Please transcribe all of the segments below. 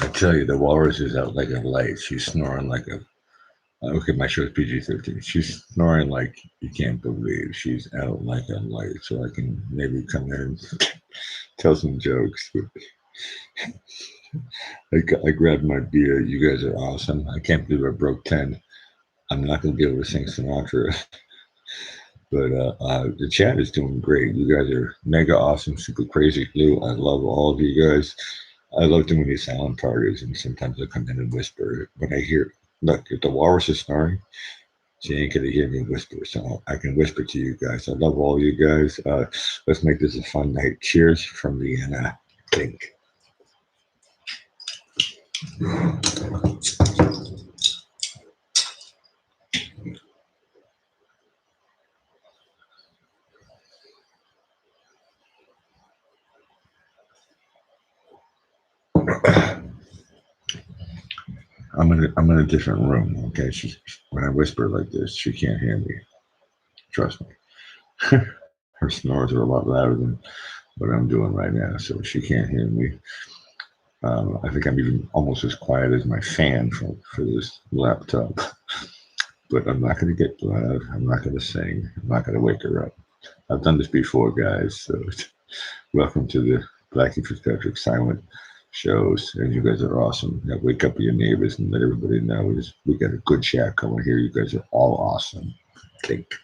I tell you, the walrus is out like a light. She's snoring like a. Okay, my show's PG-13. She's snoring like you can't believe. She's out like a light. So I can maybe come in and tell some jokes. I grabbed my beer. You guys are awesome. I can't believe I broke 10. I'm not going to be able to sing Sinatra. But the chat is doing great. You guys are mega awesome, super crazy glue. I love all of you guys. I love doing these silent parties, and sometimes I come in and whisper. When I hear, look, if the walrus is snoring, she ain't gonna hear me whisper, so I can whisper to you guys. I love all you guys. Let's make this a fun night. Cheers from Vienna. Think. I'm in a different room. Okay, when I whisper like this, she can't hear me. Trust me. Her snores are a lot louder than what I'm doing right now, so she can't hear me. I think I'm even almost as quiet as my fan for this laptop. But I'm not going to get loud. I'm not going to sing. I'm not going to wake her up. I've done this before, guys. So welcome to the Blackie Fitzpatrick Silent Shows. And you guys are awesome. Now wake up your neighbors and let everybody know we got a good chat coming here. You guys are all awesome. Cake.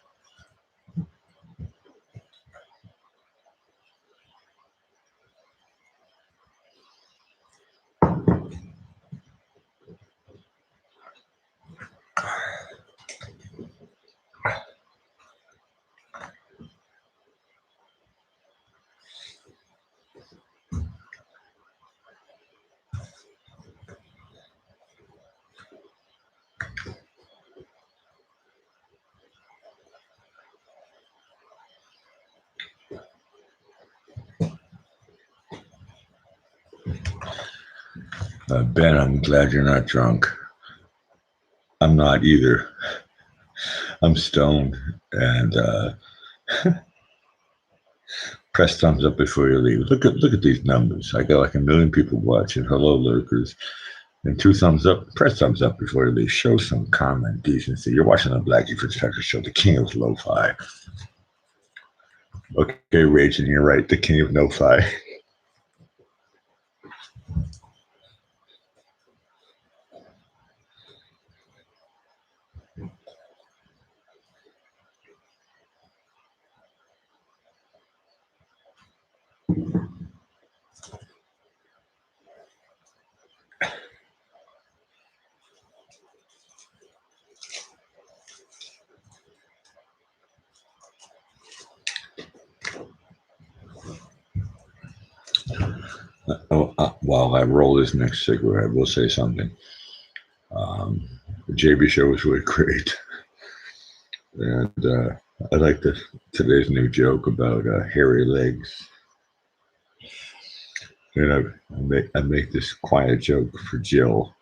Ben, I'm glad you're not drunk. I'm not either. I'm stoned and press thumbs up before you leave. Look at these numbers. I got like 1 million people watching. Hello, lurkers. And 2 thumbs up. Press thumbs up before you leave. Show some common decency. You're watching the Blackie Fitzpatrick Show, the king of lo-fi. Okay, Rachel, you're right. The king of no-fi. While I roll this next cigarette, I will say something. The JB show was really great. And I like today's new joke about hairy legs. And I make this quiet joke for Jill.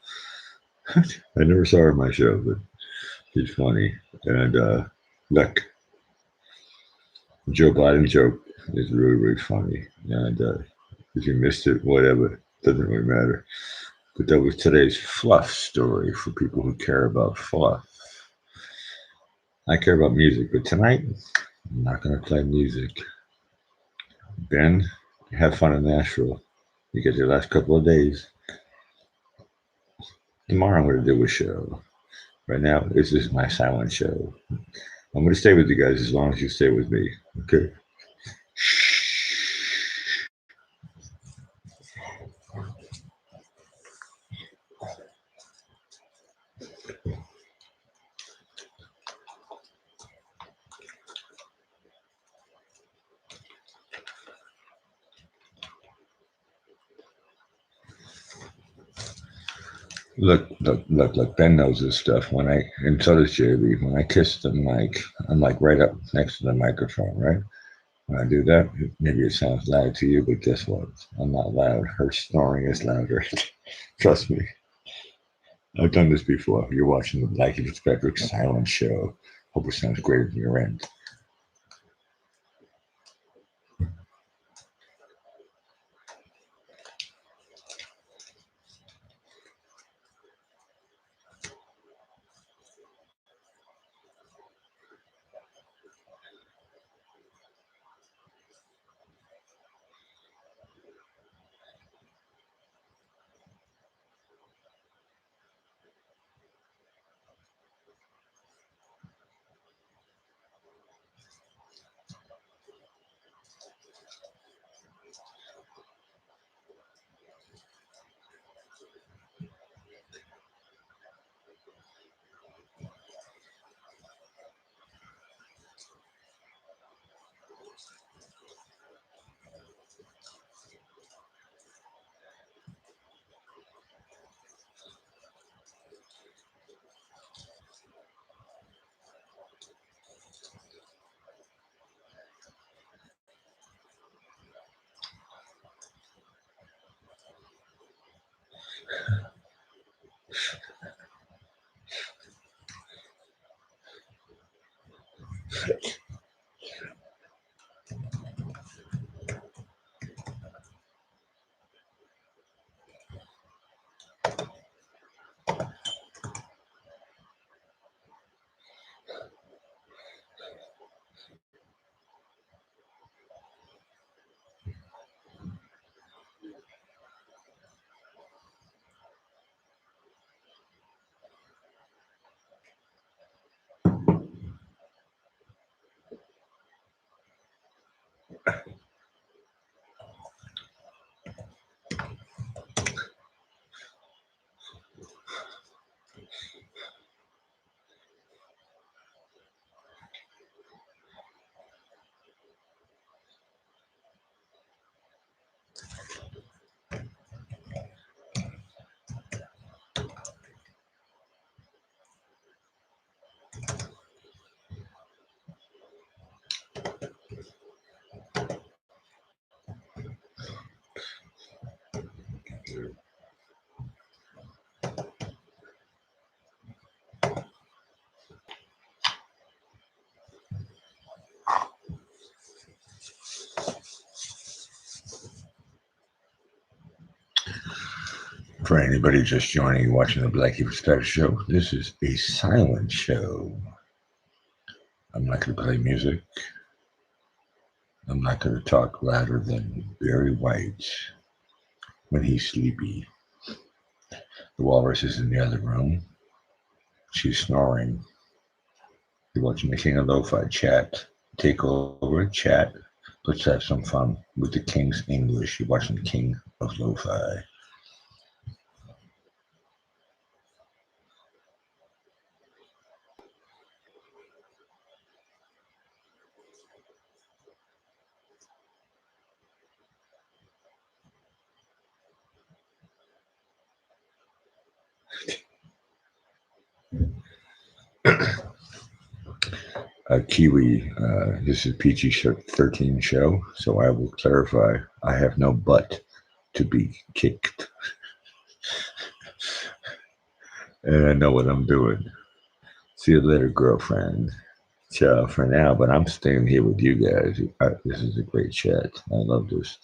I never saw her on my show, but she's funny. And look, Joe Biden joke is really, really funny. And if you missed it, whatever, doesn't really matter. But that was today's fluff story for people who care about fluff. I care about music, but tonight I'm not going to play music. Ben, have fun in Nashville. You get your last couple of days. Tomorrow I'm going to do a show. Right now, this is my silent show. I'm going to stay with you guys as long as you stay with me. Okay? Look. Ben knows this stuff. And so does JB. When I kiss the mic, I'm like right up next to the microphone, right? When I do that, maybe it sounds loud to you, but guess what? I'm not loud. Her snoring is louder. Trust me. I've done this before. You're watching the Blackie Fitzpatrick Silent Show. Hope it sounds great on your end. For anybody just joining, watching the Blackie Respect Show, this is a silent show. I'm not going to play music. I'm not going to talk louder than Barry White when he's sleepy. The walrus is in the other room. She's snoring. You're watching the King of Lo-Fi chat. Take over, chat. Let's have some fun with the King's English. You're watching the King of Lo-Fi. Kiwi, this is PG-13 show, so I will clarify. I have no butt to be kicked. And I know what I'm doing. See you later, girlfriend. Ciao for now, but I'm staying here with you guys. This is a great chat. I love this.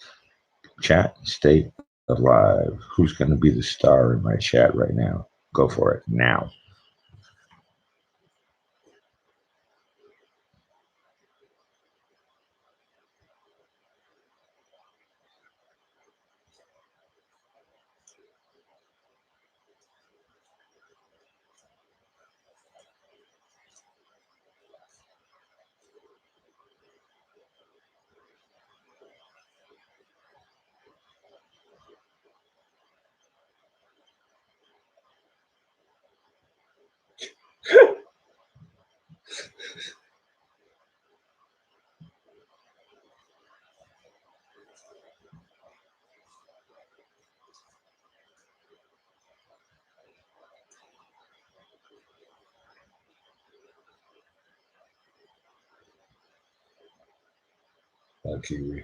Chat, stay alive. Who's going to be the star in my chat right now? Go for it now. Kiwi.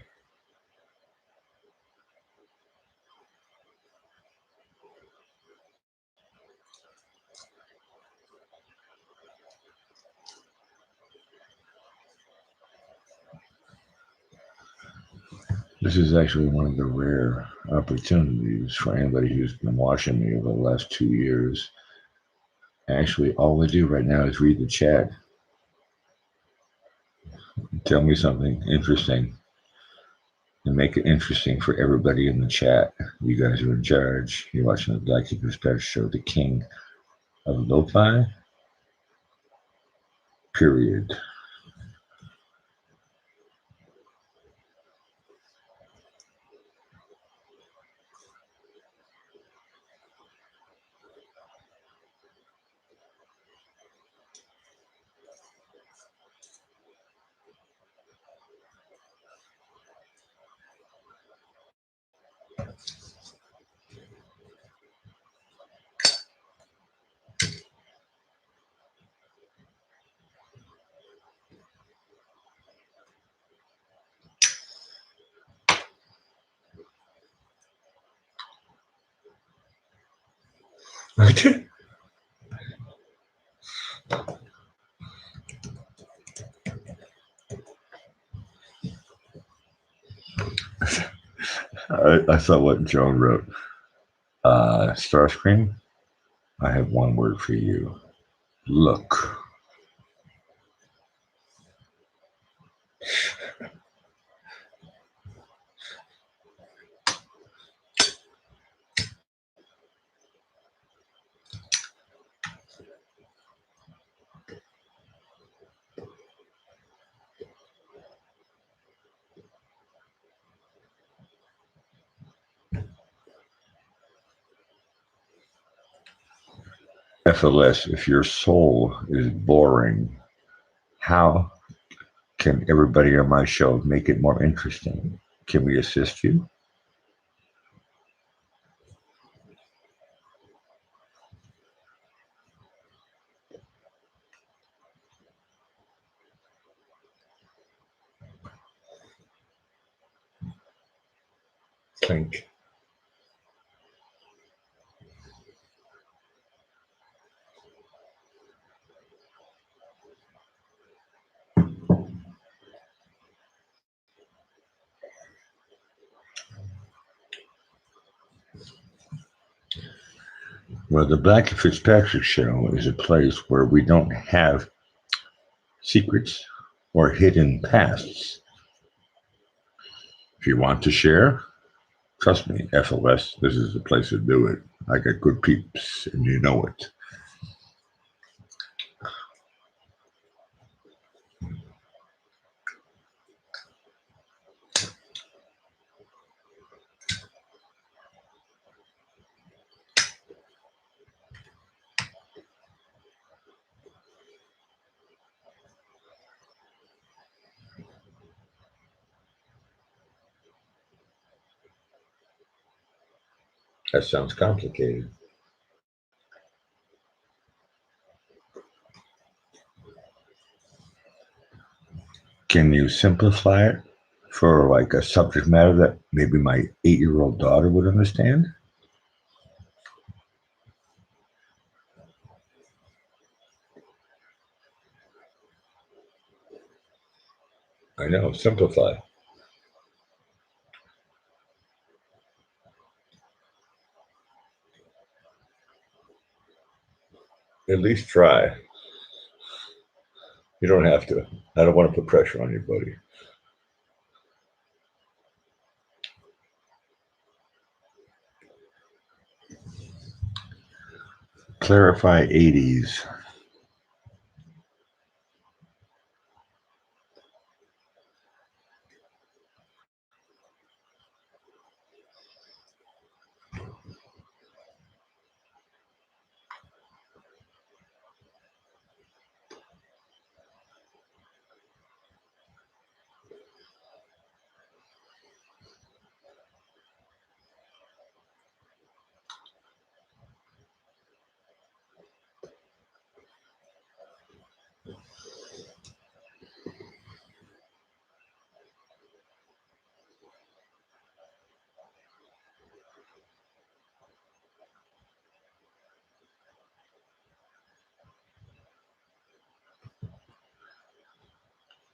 This is actually one of the rare opportunities for anybody who's been watching me over the last 2 years. Actually, all I do right now is read the chat. Tell me something interesting and make it interesting for everybody in the chat. You guys are in charge. You're watching the Black Keeper Special Show, the King of Lo-Fi, period. Okay. I saw what Joan wrote. Starscream, I have one word for you. Look. FLS, if your soul is boring, how can everybody on my show make it more interesting? Can we assist you? Clink. Well, the Black Fitzpatrick Show is a place where we don't have secrets or hidden pasts. If you want to share, trust me, FLS, this is the place to do it. I got good peeps, and you know it. That sounds complicated. Can you simplify it for like a subject matter that maybe my 8-year-old daughter would understand? I know, simplify. At least try. You don't have to. I don't want to put pressure on you, buddy. Clarify 80s.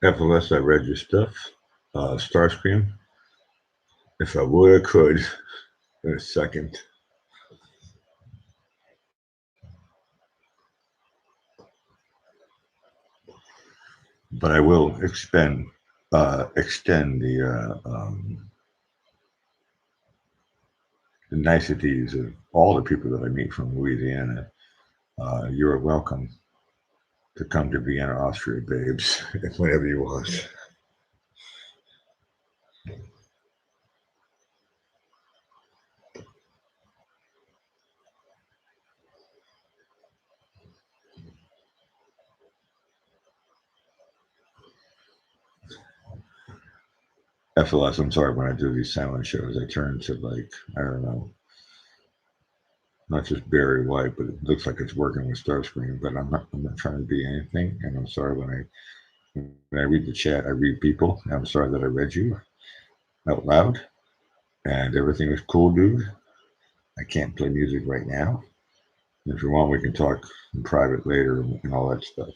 FLS, I read your stuff. Starscream. If I would, I could in a second. But I will extend the niceties of all the people that I meet from Louisiana. You're welcome to come to Vienna, Austria, babes, whenever you want. FLS, I'm sorry, when I do these silent shows, I turn to like, I don't know, not just Barry White, but it looks like it's working with Starscream, but I'm not trying to be anything. And I'm sorry when I read the chat, I read people. And I'm sorry that I read you out loud. And everything is cool, dude. I can't play music right now. And if you want, we can talk in private later and all that stuff.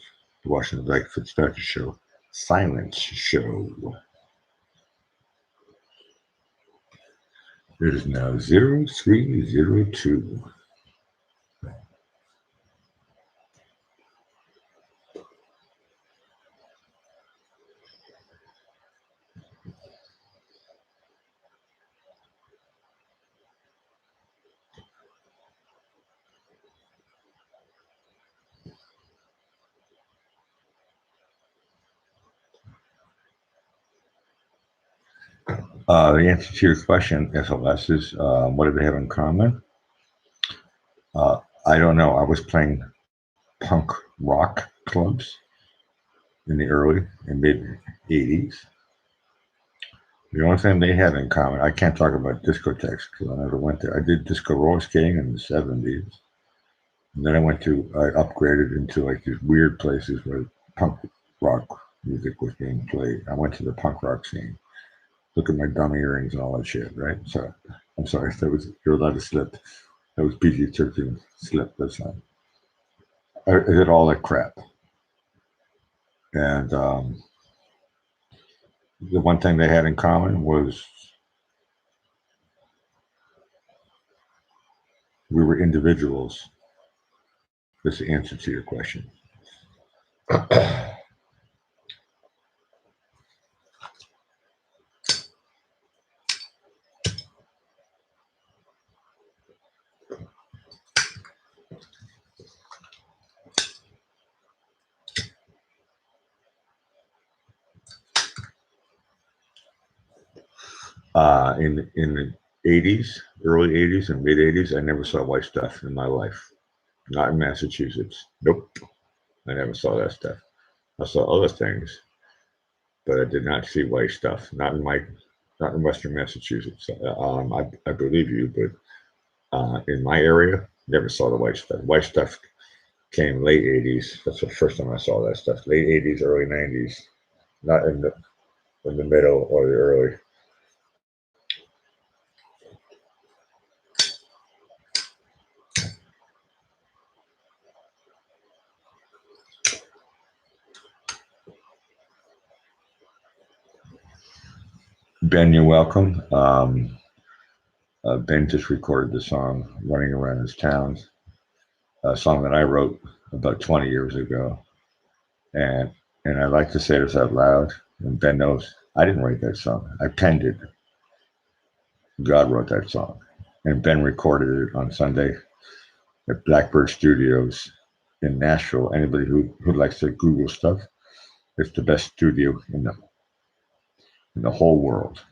Watching the Black Fitzpatrick Show, Silence Show. It is now 0302. The answer to your question, FLS, is what do they have in common? I don't know. I was playing punk rock clubs in the early and mid 80s. The only thing they had in common, I can't talk about discotheques because I never went there. I did disco roller skating in the 70s. And then I upgraded into like these weird places where punk rock music was being played. I went to the punk rock scene. Look at my dumb earrings and all that shit, right? So I'm sorry, you're allowed to slip. That was PG-13 slip. That's not. I did all that crap. And the one thing they had in common was we were individuals. That's the answer to your question. In the 80s, early 80s and mid 80s, I never saw white stuff in my life. Not in Massachusetts. Nope. I never saw that stuff. I saw other things, but I did not see white stuff. Not in Western Massachusetts. I believe you, but in my area, never saw the white stuff. White stuff came late 80s. That's the first time I saw that stuff. Late 80s, early 90s. Not in the middle or the early. Ben, you're welcome. Ben just recorded the song "Running Around His Town," a song that I wrote about 20 years ago, and I like to say this out loud. And Ben knows I didn't write that song. I penned it. God wrote that song, and Ben recorded it on Sunday at Blackbird Studios in Nashville. Anybody who likes to Google stuff, it's the best studio in the whole world.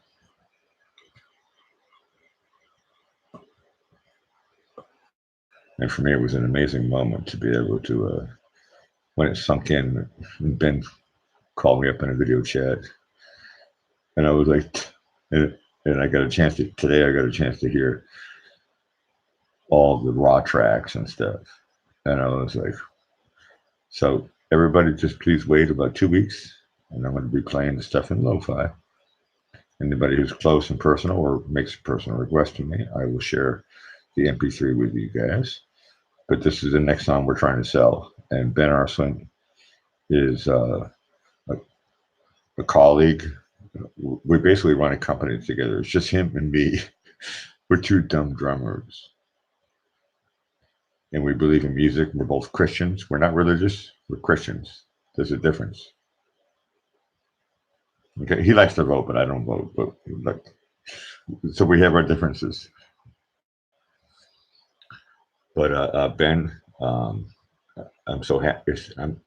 And for me, it was an amazing moment to be able to, when it sunk in, Ben called me up in a video chat, and I was like, and I got a chance today. I got a chance to hear all the raw tracks and stuff, and I was like, so everybody, just please wait about 2 weeks, and I'm going to be playing the stuff in lo-fi. Anybody who's close and personal or makes a personal request to me, I will share the MP3 with you guys. But this is the next song we're trying to sell, and Ben Arsling is a colleague. We basically run a company together. It's just him and me. We're two dumb drummers. And we believe in music. We're both Christians. We're not religious. We're Christians. There's a difference. Okay, he likes to vote, but I don't vote. But like, so we have our differences. But Ben, I'm so happy. I'm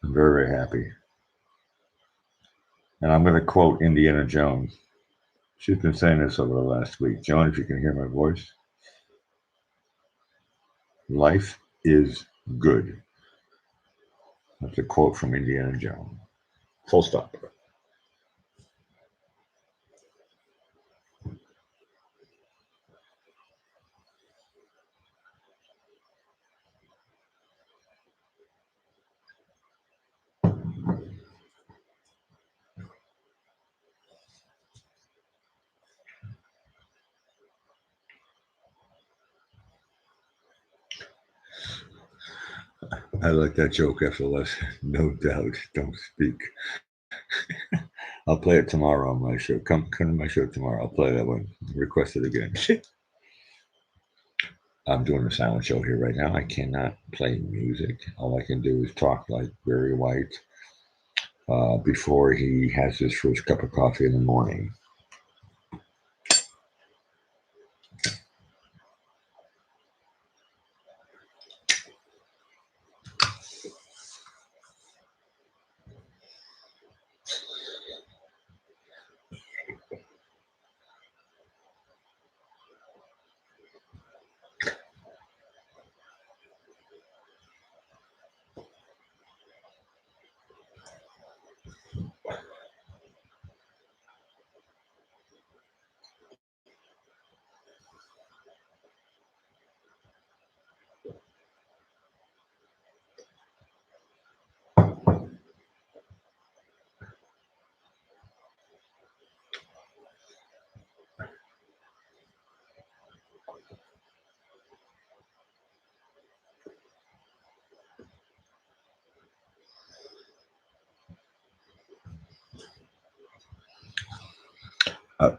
very, very happy. And I'm going to quote Indiana Jones. She's been saying this over the last week. Joan, if you can hear my voice, life is good. That's a quote from Indiana Jones. Full stop. I like that joke, FLS. No doubt. Don't speak. I'll play it tomorrow on my show. Come to my show tomorrow. I'll play that one. Request it again. I'm doing a silent show here right now. I cannot play music. All I can do is talk like Barry White before he has his first cup of coffee in the morning.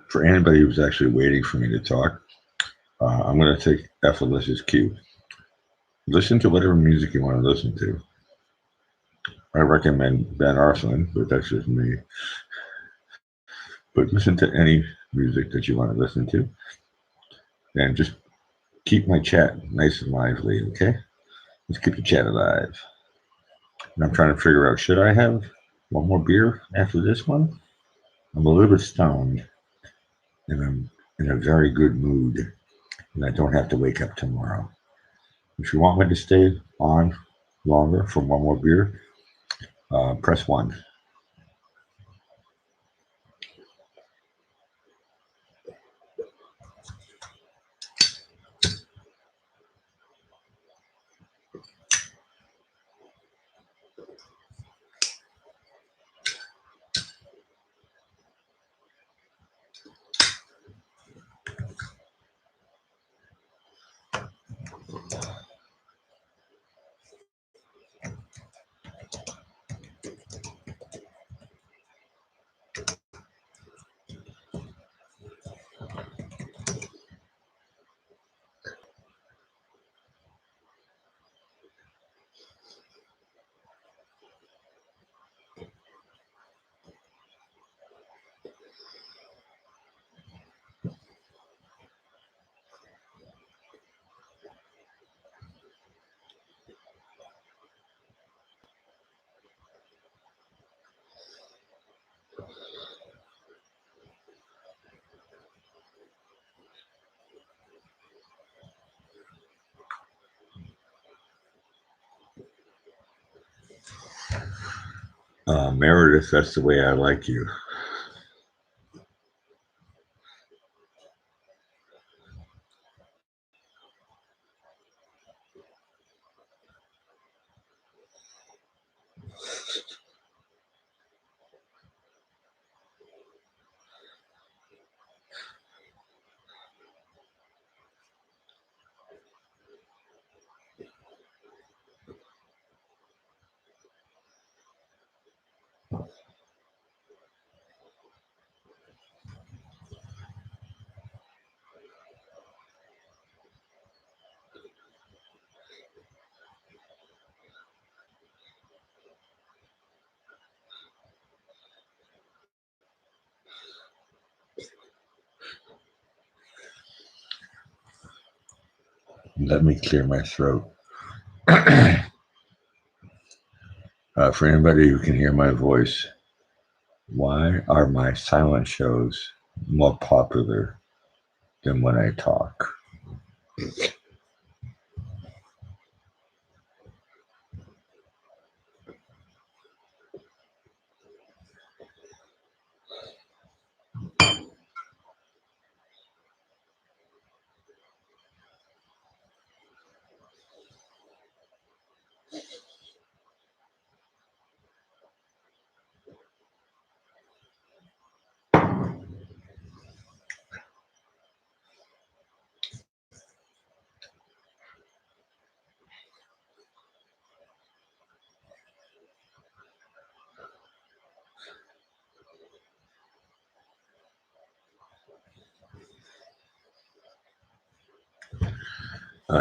For anybody who's actually waiting for me to talk, I'm going to take effortless cue. Listen to whatever music you want to listen to. I recommend Ben Arslan, but that's just me. But listen to any music that you want to listen to, and just keep my chat nice and lively, okay? Let's keep the chat alive. And I'm trying to figure out, should I have one more beer after this one? I'm a little bit stoned, and I'm in a very good mood, and I don't have to wake up tomorrow. If you want me to stay on longer for one more beer, press 1. Meredith, that's the way I like you. Let me clear my throat. For anybody who can hear my voice, why are my silent shows more popular than when I talk?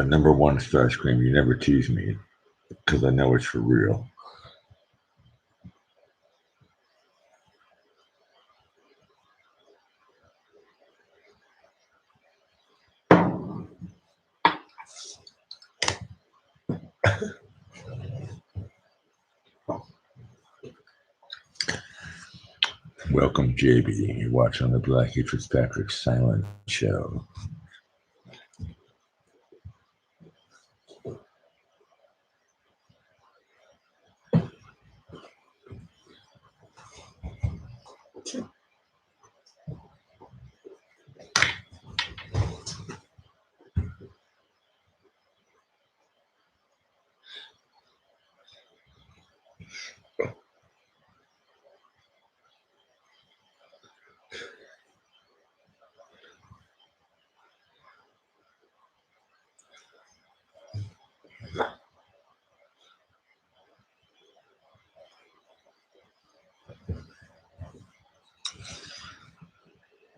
Number one, Starscream, you never tease me because I know it's for real. Welcome, JB. You're watching the Blackie Fitzpatrick Silent Show.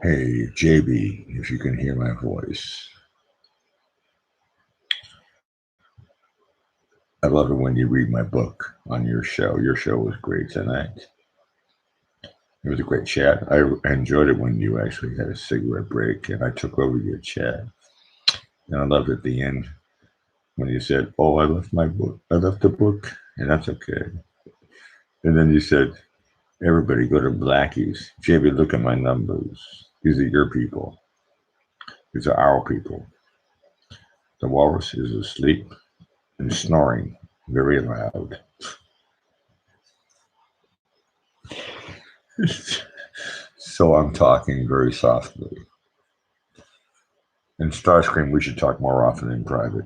Hey, JB, if you can hear my voice, I love it when you read my book on your show. Your show was great tonight. It was a great chat. I enjoyed it when you actually had a cigarette break and I took over your chat. And I loved at the end when you said, "Oh, I left my book. I left the book, and that's okay." And then you said, "Everybody go to Blackie's. JB, look at my numbers. These are your people. These are our people." The walrus is asleep and snoring very loud. So I'm talking very softly. And Starscream, we should talk more often in private.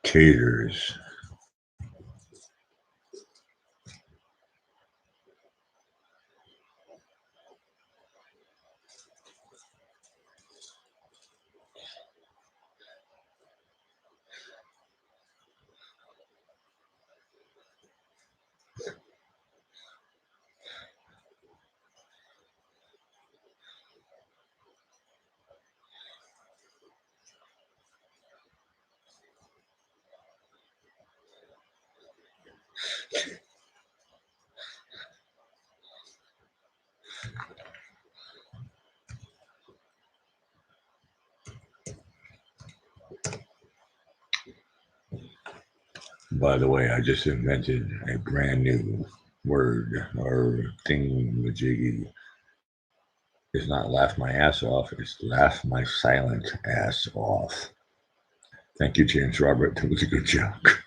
Taters. By the way, I just invented a brand new word or thingamajiggy. It's not laugh my ass off, it's laugh my silent ass off. Thank you, James Robert. That was a good joke.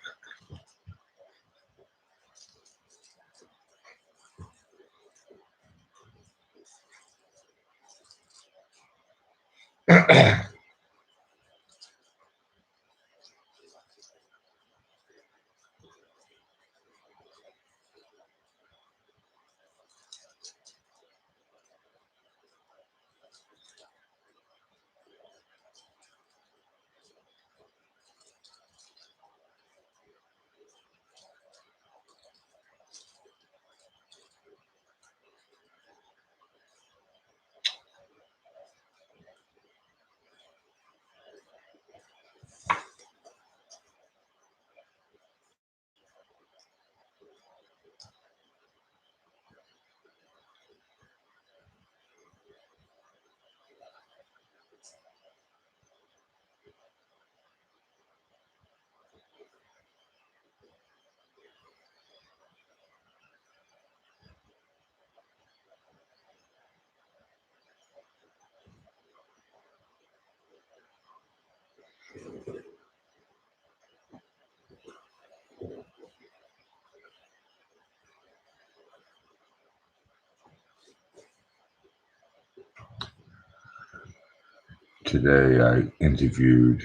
Today I interviewed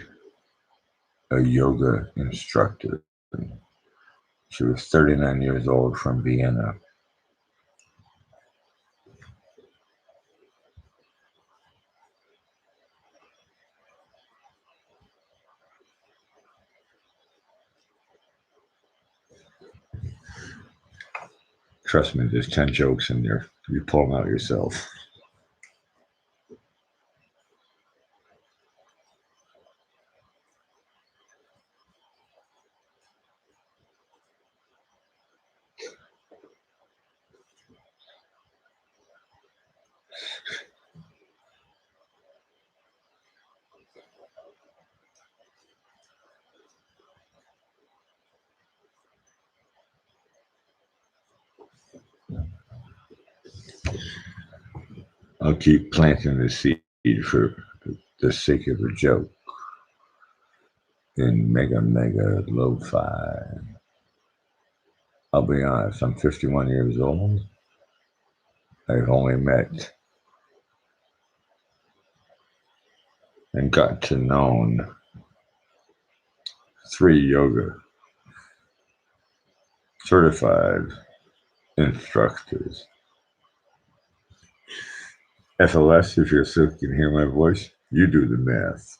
a yoga instructor. She was 39 years old from Vienna. Trust me, there's 10 jokes in there. You pull them out yourself. I'll keep planting the seed for the sake of a joke in mega lo-fi. I'll be honest, I'm 51 years old. I've only met and got to know 3 yoga certified instructors. FLS, if you still can hear my voice, you do the math.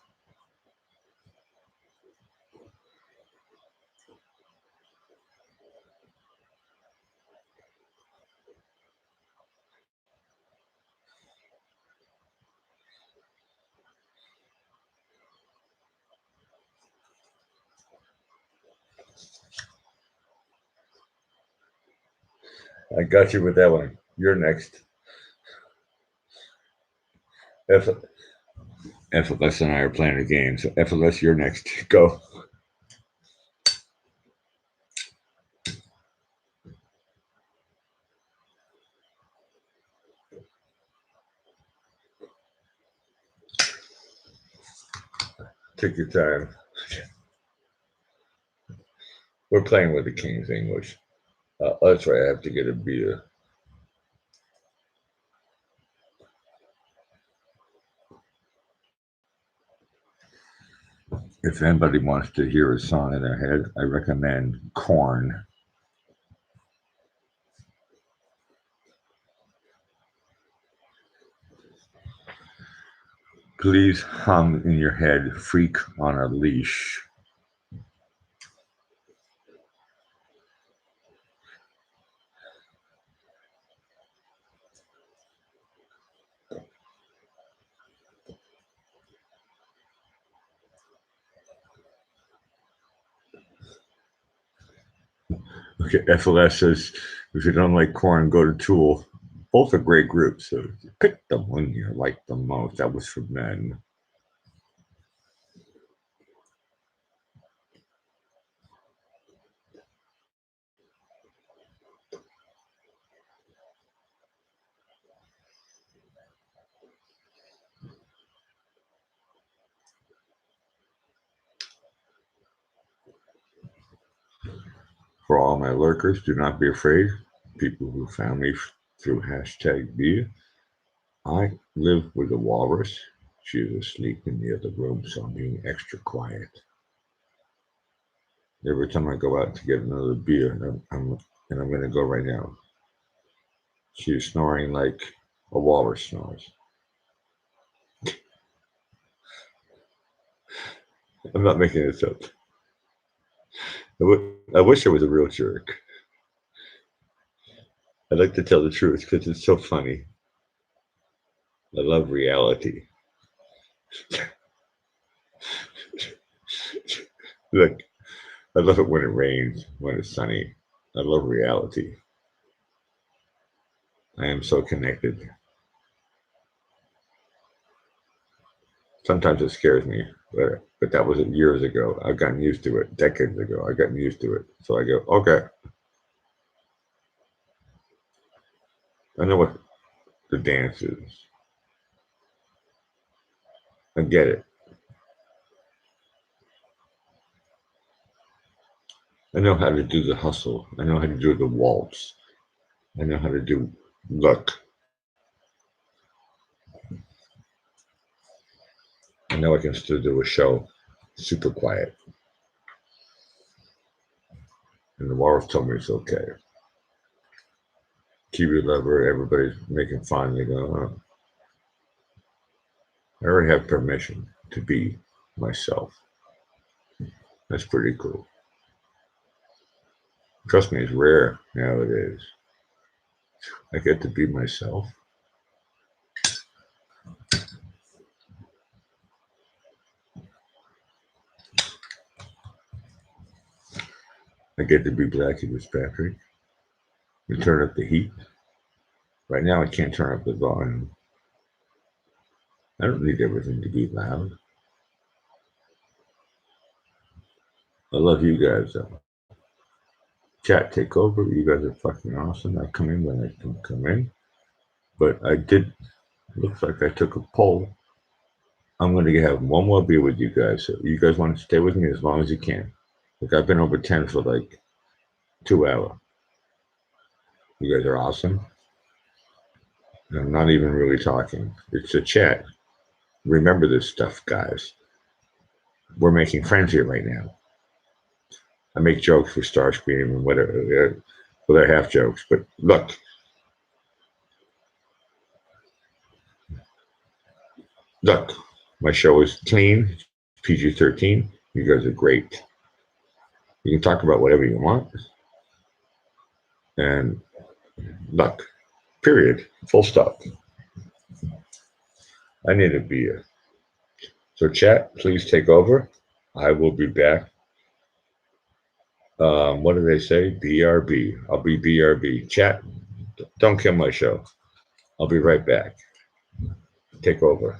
I got you with that one. You're next. FLS and I are playing a game, so FLS, you're next. Go. Take your time. We're playing with the King's English. That's right, I have to get a beer. If anybody wants to hear a song in their head, I recommend Korn. Please hum in your head, Freak on a Leash. Okay, FLS says, if you don't like Korn, go to Tool. Both are great groups, so pick the one you like the most. That was for men. For all my lurkers, do not be afraid. People who found me through hashtag Bia. I live with a walrus. She is asleep in the other room, so I'm being extra quiet. Every time I go out to get another beer, and I'm going to go right now. She's snoring like a walrus snores. I'm not making this up. I wish I was a real jerk. I like to tell the truth because it's so funny. I love reality. Look, I love it when it rains, when it's sunny. I love reality. I am so connected. Sometimes it scares me, but that was years ago. I've gotten used to it. Decades ago, I've gotten used to it. So I go, okay. I know what the dance is. I get it. I know how to do the hustle. I know how to do the waltz. I know how to do luck. I know I can still do a show super quiet. And the walrus told me it's okay. Kiwi lover, everybody's making fun. They go, oh, I already have permission to be myself. That's pretty cool. Trust me, it's rare nowadays. I get to be myself. I get to be Blackie with Patrick. We turn up the heat. Right now, I can't turn up the volume. I don't need everything to be loud. I love you guys, though. Chat, take over. You guys are fucking awesome. I come in when I can come in. But I did, looks like I took a poll. I'm going to have one more beer with you guys. So you guys want to stay with me as long as you can. Like, I've been over 10 for like 2 hours. You guys are awesome. I'm not even really talking. It's a chat. Remember this stuff, guys. We're making friends here right now. I make jokes with Starscream and whatever. Well, they're half jokes. But look, my show is clean, PG-13. You guys are great. You can talk about whatever you want. And look, period. Full stop. I need a beer. So, chat, please take over. I will be back. What do they say? BRB. I'll be BRB. Chat, don't kill my show. I'll be right back. Take over.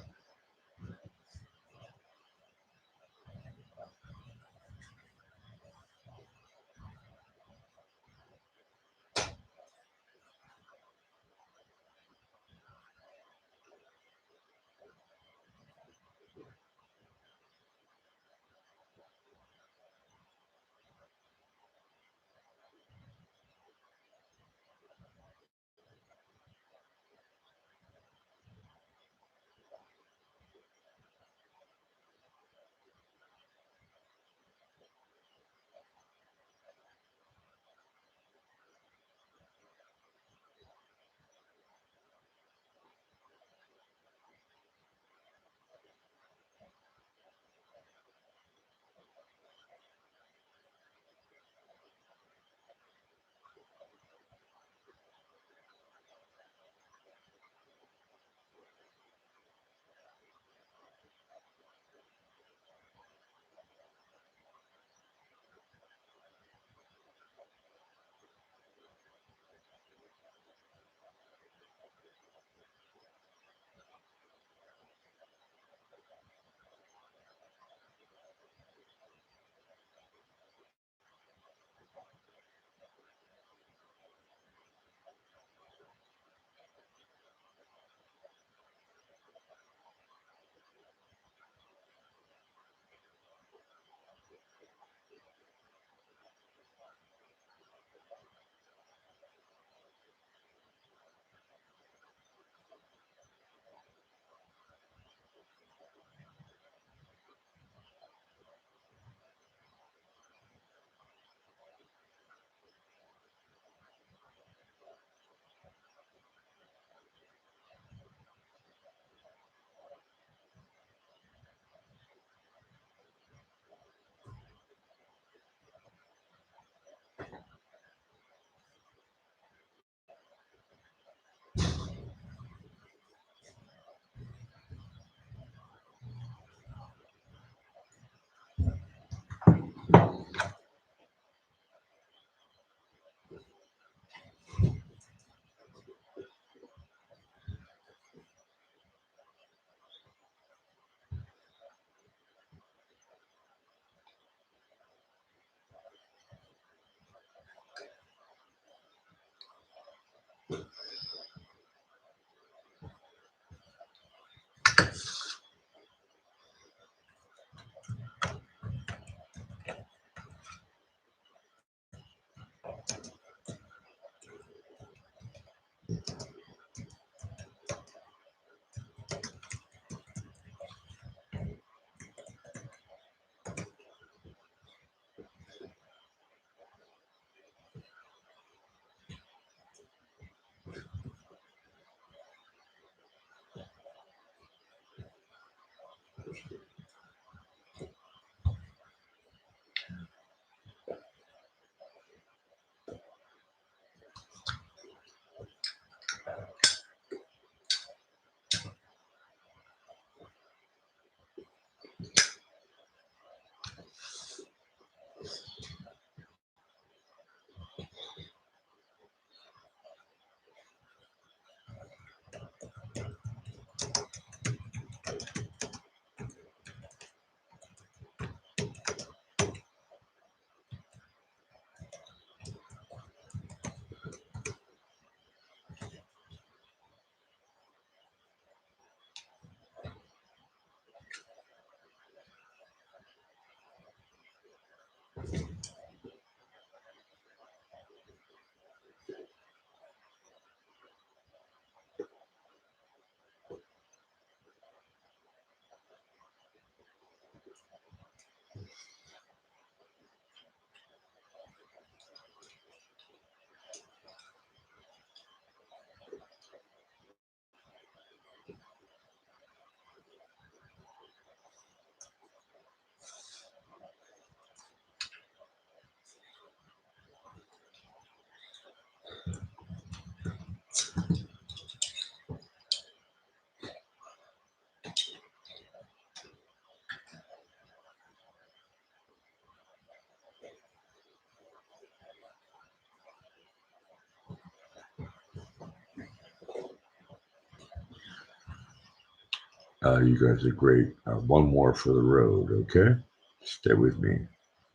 You guys are great. One more for the road, okay? Stay with me.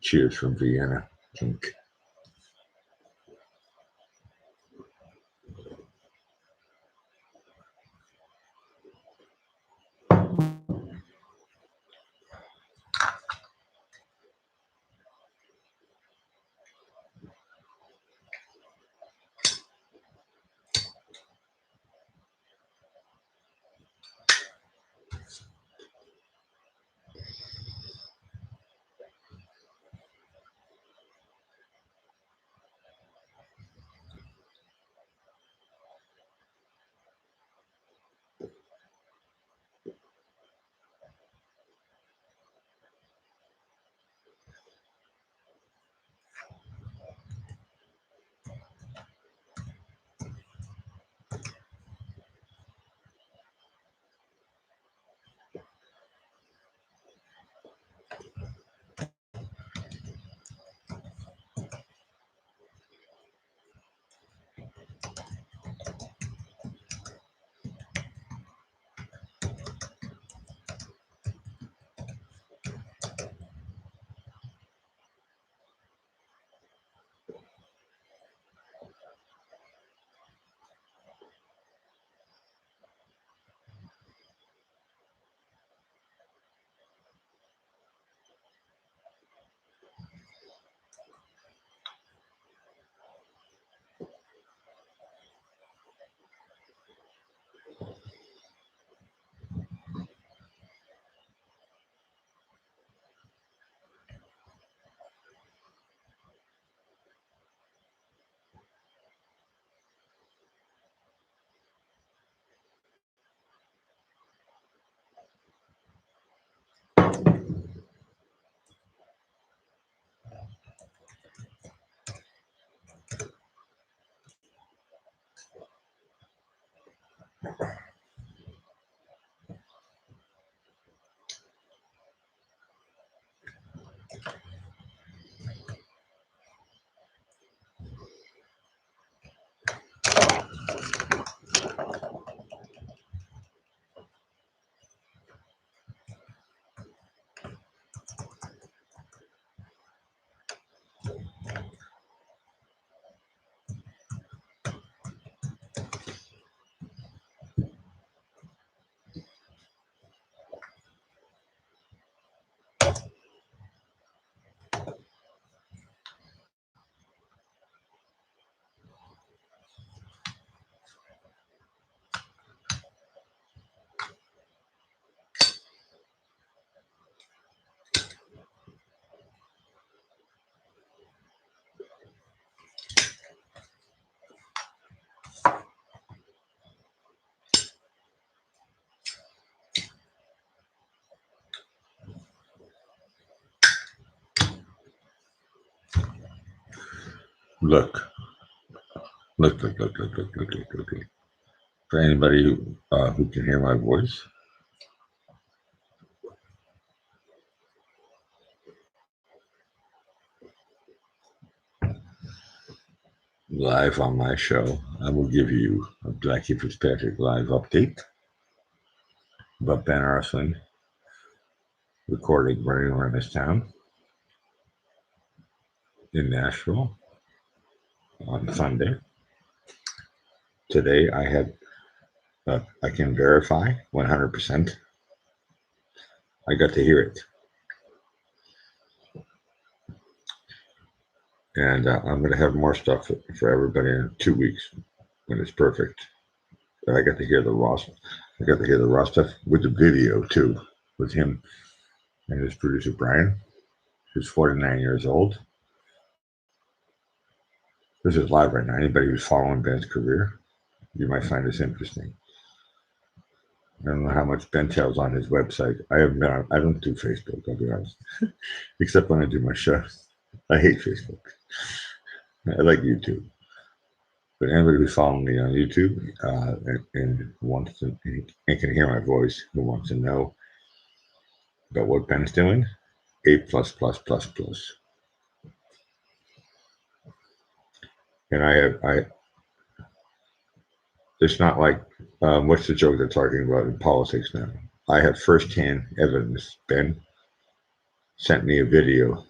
Cheers from Vienna. Clink. Look, look. For anybody who can hear my voice, live on my show, I will give you a Blackie Fitzpatrick live update about Ben Arson recording running around this town in Nashville on Sunday. Today I had, I can verify 100%. I got to hear it. And I'm going to have more stuff for everybody in 2 weeks when it's perfect. I got to hear the raw. I got to hear the raw stuff with the video too, with him and his producer Brian, who's 49 years old. This is live right now. Anybody who's following Ben's career, you might find this interesting. I don't know how much Ben tells on his website. I haven't been on. I don't do Facebook. I'll be honest, except when I do my shows. I hate Facebook. I like YouTube. But anybody who's following me on YouTube and wants to and can hear my voice, who wants to know about what Ben's doing, A plus plus plus plus. And I. It's not like what's the joke they're talking about in politics now? I have firsthand evidence. Ben sent me a video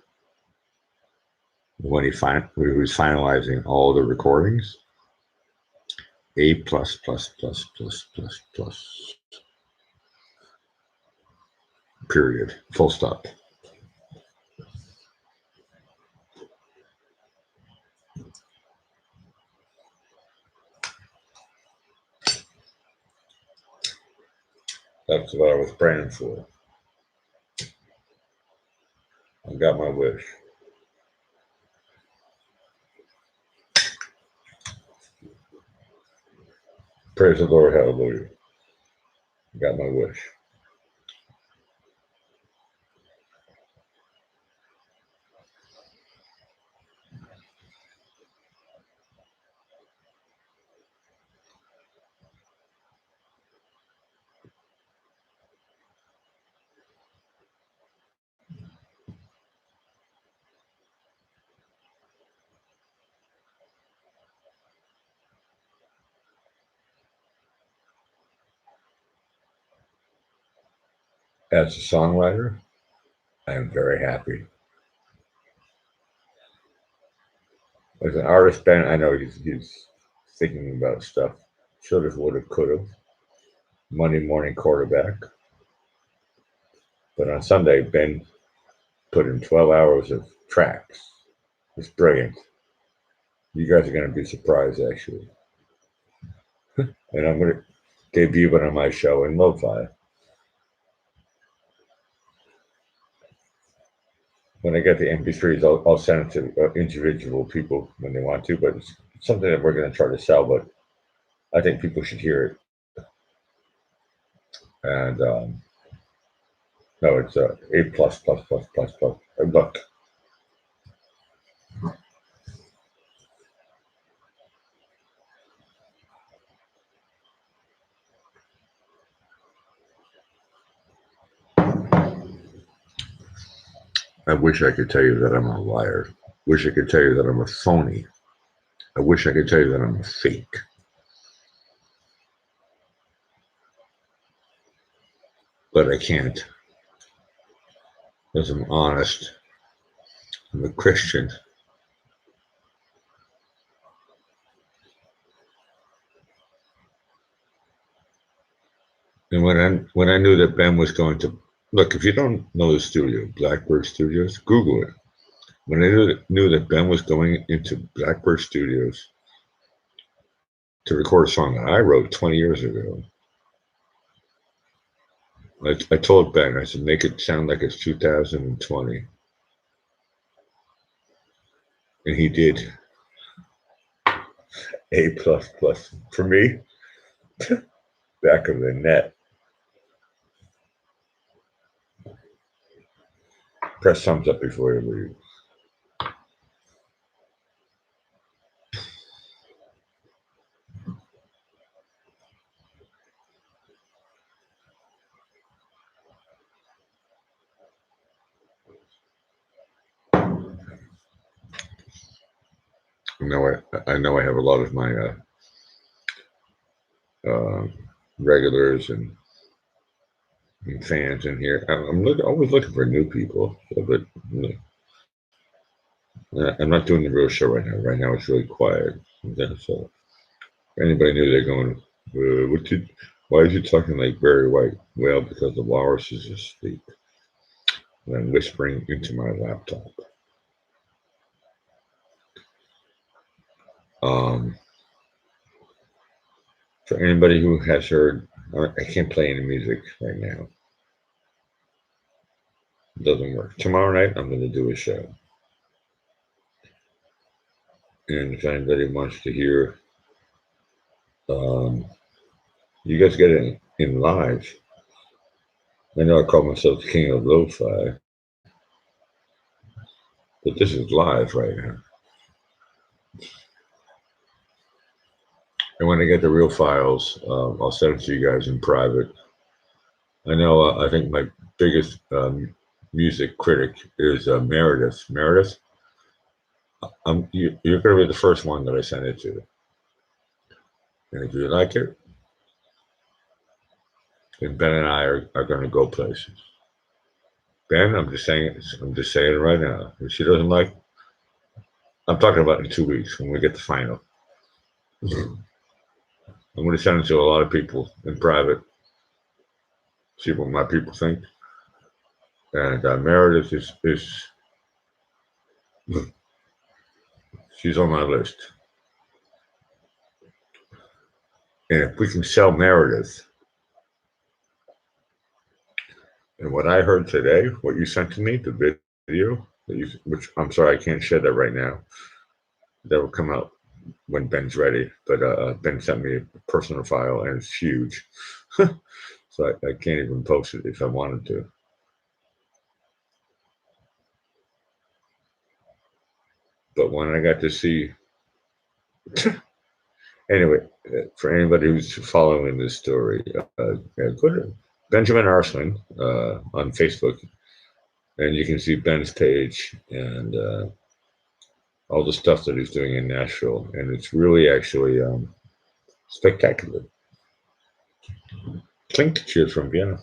when he was finalizing all the recordings. A plus plus plus plus plus plus. Period. Full stop. That's what I was praying for. I got my wish. Praise the Lord, hallelujah. I got my wish. As a songwriter, I am very happy. As an artist, Ben, I know he's thinking about stuff. Should have, would have, could have. Monday morning quarterback. But on Sunday, Ben put in 12 hours of tracks. It's brilliant. You guys are going to be surprised, actually. And I'm going to debut it on my show in Lo-Fi. When I get the MP3s, I'll send it to individual people when they want to, but it's something that we're going to try to sell, but I think people should hear it. And no, it's A plus plus plus plus plus. Look, I wish I could tell you that I'm a liar. Wish I could tell you that I'm a phony. I wish I could tell you that I'm a fake. But I can't. Because I'm honest. I'm a Christian. And when I knew that Ben was going to look, if you don't know the studio, Blackbird Studios, Google it. When I knew that Ben was going into Blackbird Studios to record a song that I wrote 20 years ago, I told Ben, I said, make it sound like it's 2020. And he did. A plus plus for me. Back of the net. Press thumbs up before you leave. I know I have a lot of my regulars and fans in here. I'm always looking for new people, but I'm not doing the real show right now. Right now it's really quiet. So if anybody knew, they're going, why is you talking like Barry White? Well, because the walrus is asleep. And I'm whispering into my laptop. For anybody who has heard, I can't play any music right now. It doesn't work. Tomorrow night, I'm going to do a show. And if anybody wants to hear, you guys get it in live. I know I call myself the king of lo-fi, but this is live right now. And when I get the real files, I'll send it to you guys in private. I know, I think my biggest music critic is Meredith. Meredith, you're going to be the first one that I send it to. And if you like it, And Ben and I are going to go places. Ben, I'm just saying it. I'm just saying it right now. If she doesn't like, I'm talking about in 2 weeks when we get the final. I'm going to send it to a lot of people in private, see what my people think. And Meredith is she's on my list. And if we can sell Meredith, and what I heard today, what you sent to me, the video, which I'm sorry I can't share that right now. That will come out when Ben's ready. But Ben sent me a personal file, and it's huge, so I can't even post it if I wanted to. But when I got to see, anyway, for anybody who's following this story, yeah, go to Benjamin Arslan on Facebook, and you can see Ben's page and all the stuff that he's doing in Nashville, and it's really actually spectacular. Clink, cheers from Vienna.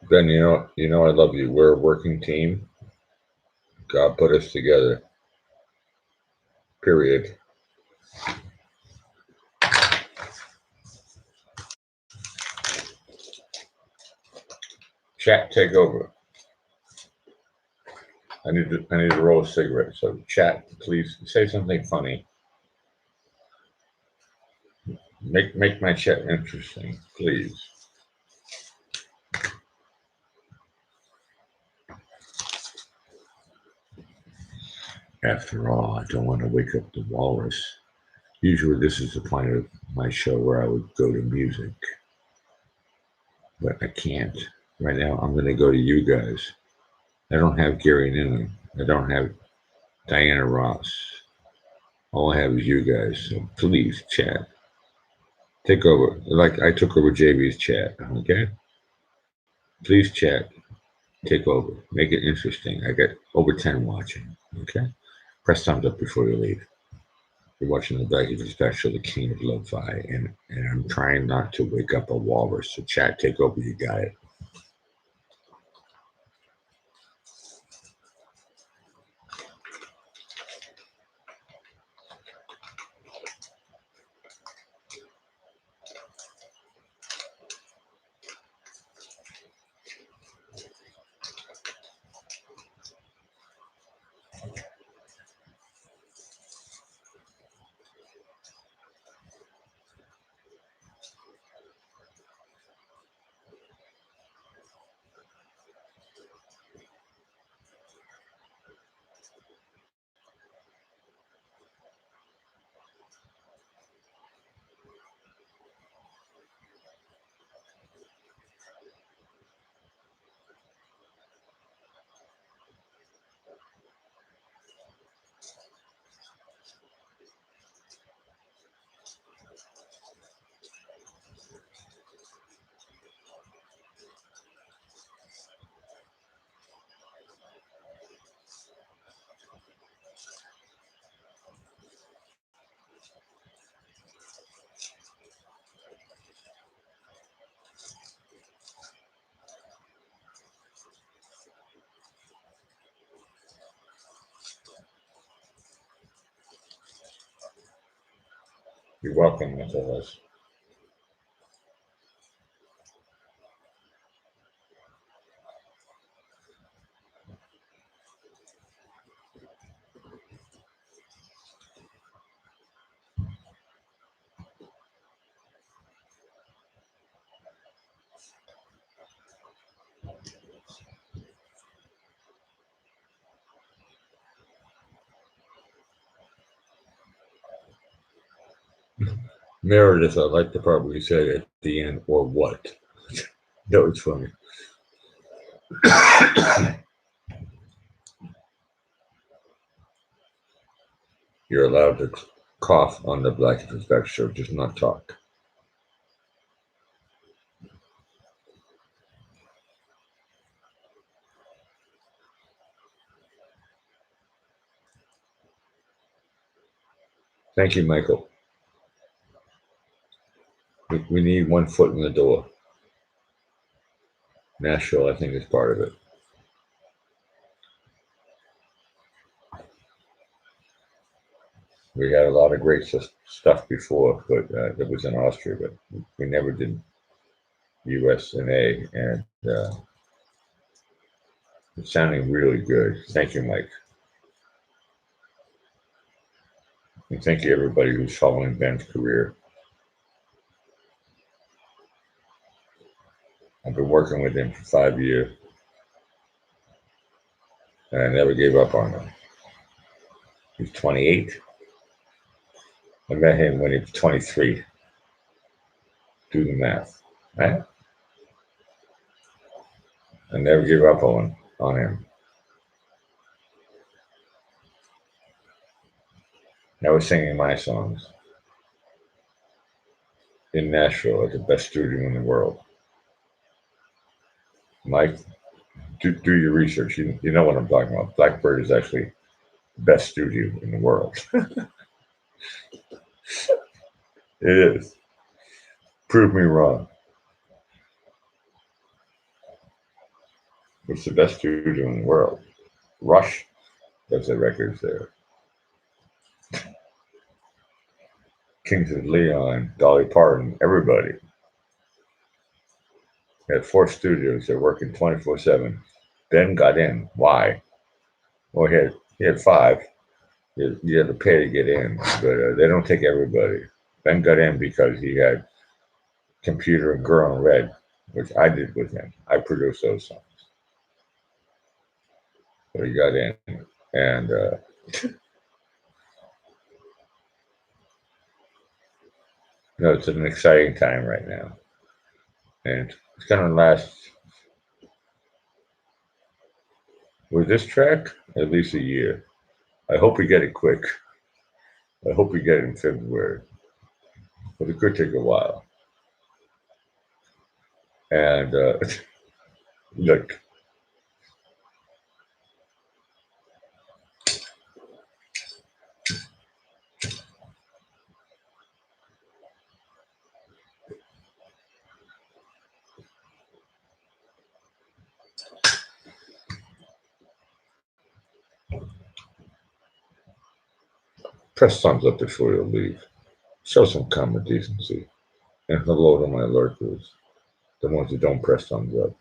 Ben, I love you. We're a working team. God put us together. Period. Chat, take over. I need to roll a cigarette. So chat, please say something funny. Make my chat interesting, please. After all, I don't want to wake up the walrus. Usually, this is the point of my show where I would go to music, but I can't. Right now, I'm going to go to you guys. I don't have Gary Newman. I don't have Diana Ross. All I have is you guys. So please, chat. Take over. Like I took over JB's chat. Okay? Please, chat. Take over. Make it interesting. I got over 10 watching. Okay? Press thumbs up before you leave. You're watching the Back of Special, the King of Lo-Fi, and I'm trying not to wake up a walrus. So chat, take over. You got it. You're welcome, Nicholas. Meredith, I like the part where you said at the end, or what? That was funny. You're allowed to cough on the Black Perspective Show, just not talk. Thank you, Michael. We need one foot in the door. Nashville, I think, is part of it. We had a lot of great stuff before, but that was in Austria, but we never did US and A, and it's sounding really good. Thank you, Mike. And thank you, everybody who's following Ben's career. I've been working with him for 5 years, and I never gave up on him. He's 28. I met him when he was 23. Do the math, right? I never gave up on him. I was singing my songs in Nashville at the best studio in the world. Mike, do your research. You know what I'm talking about. Blackbird is actually the best studio in the world. It is. Prove me wrong. It's the best studio in the world. Rush does the records there. Kings of Leon, Dolly Parton, everybody. They had 4 studios. They're working 24/7. Ben got in. Why? Well, he had 5. You had to pay to get in, but they don't take everybody. Ben got in because he had Computer and Girl in Red, which I did with him. I produced those songs. So he got in, and it's an exciting time right now, and it's gonna last with this track at least a year. I hope we get it quick. I hope we get it in February, but it could take a while. And look, press thumbs up before you leave. Show some common decency. And hello to my lurkers, the ones who don't press thumbs up.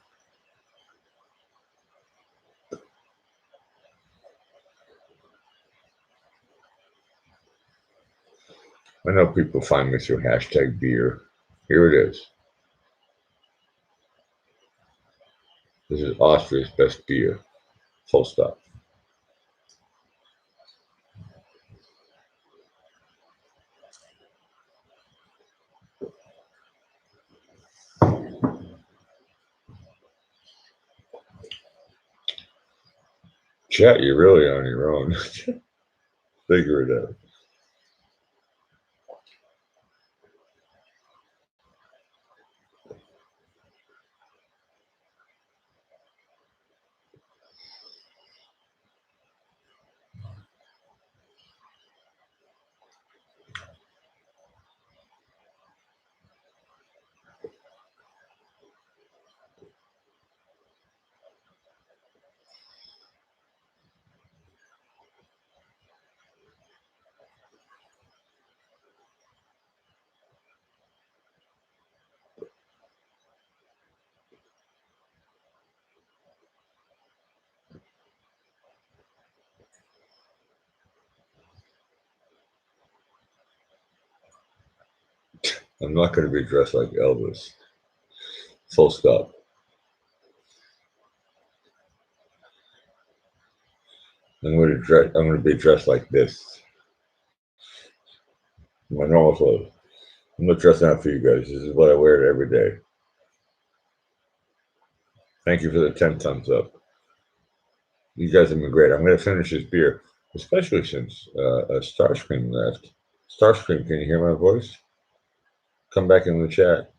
I know people find me through hashtag beer. Here it is. This is Austria's best beer. Full stop. Chat, you're really on your own. Figure it out. I'm not going to be dressed like Elvis. Full stop. I'm going to be dressed like this. My normal clothes. I'm not dressing up for you guys. This is what I wear every day. Thank you for the 10 thumbs up. You guys have been great. I'm going to finish this beer, especially since Starscream left. Starscream, can you hear my voice? Come back in the chat.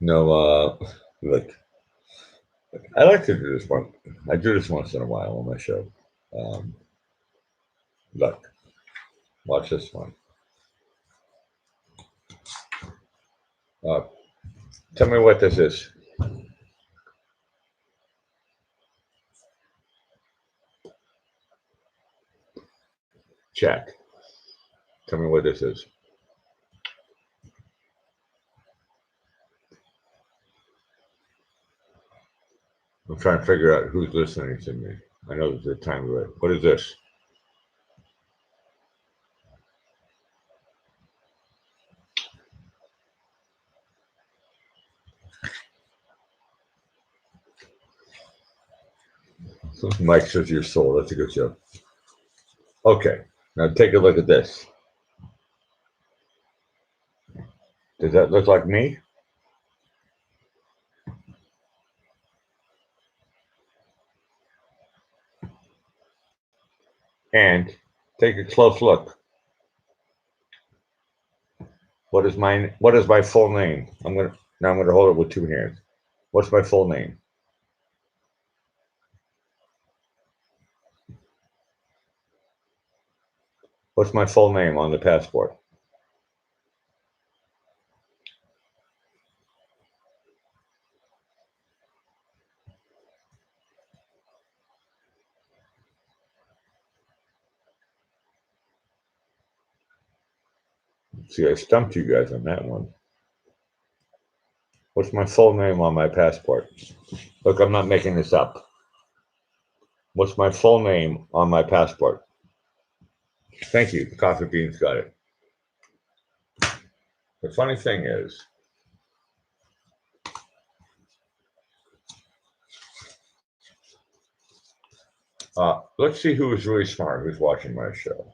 No, look, I like to do this one. I do this once in a while on my show. Um, look, watch this one. Uh, tell me what this is. Chat. Tell me what this is. I'm trying to figure out who's listening to me. I know there's a time of it. What is this? Mike says your soul. That's a good show. Okay, now take a look at this. Does that look like me? And take a close look. What is my full name? I'm gonna hold it with two hands. What's my full name? What's my full name on the passport? See, I stumped you guys on that one. What's my full name on my passport? Look, I'm not making this up. What's my full name on my passport? Thank you. The coffee beans got it. The funny thing is, let's see who is really smart who's watching my show.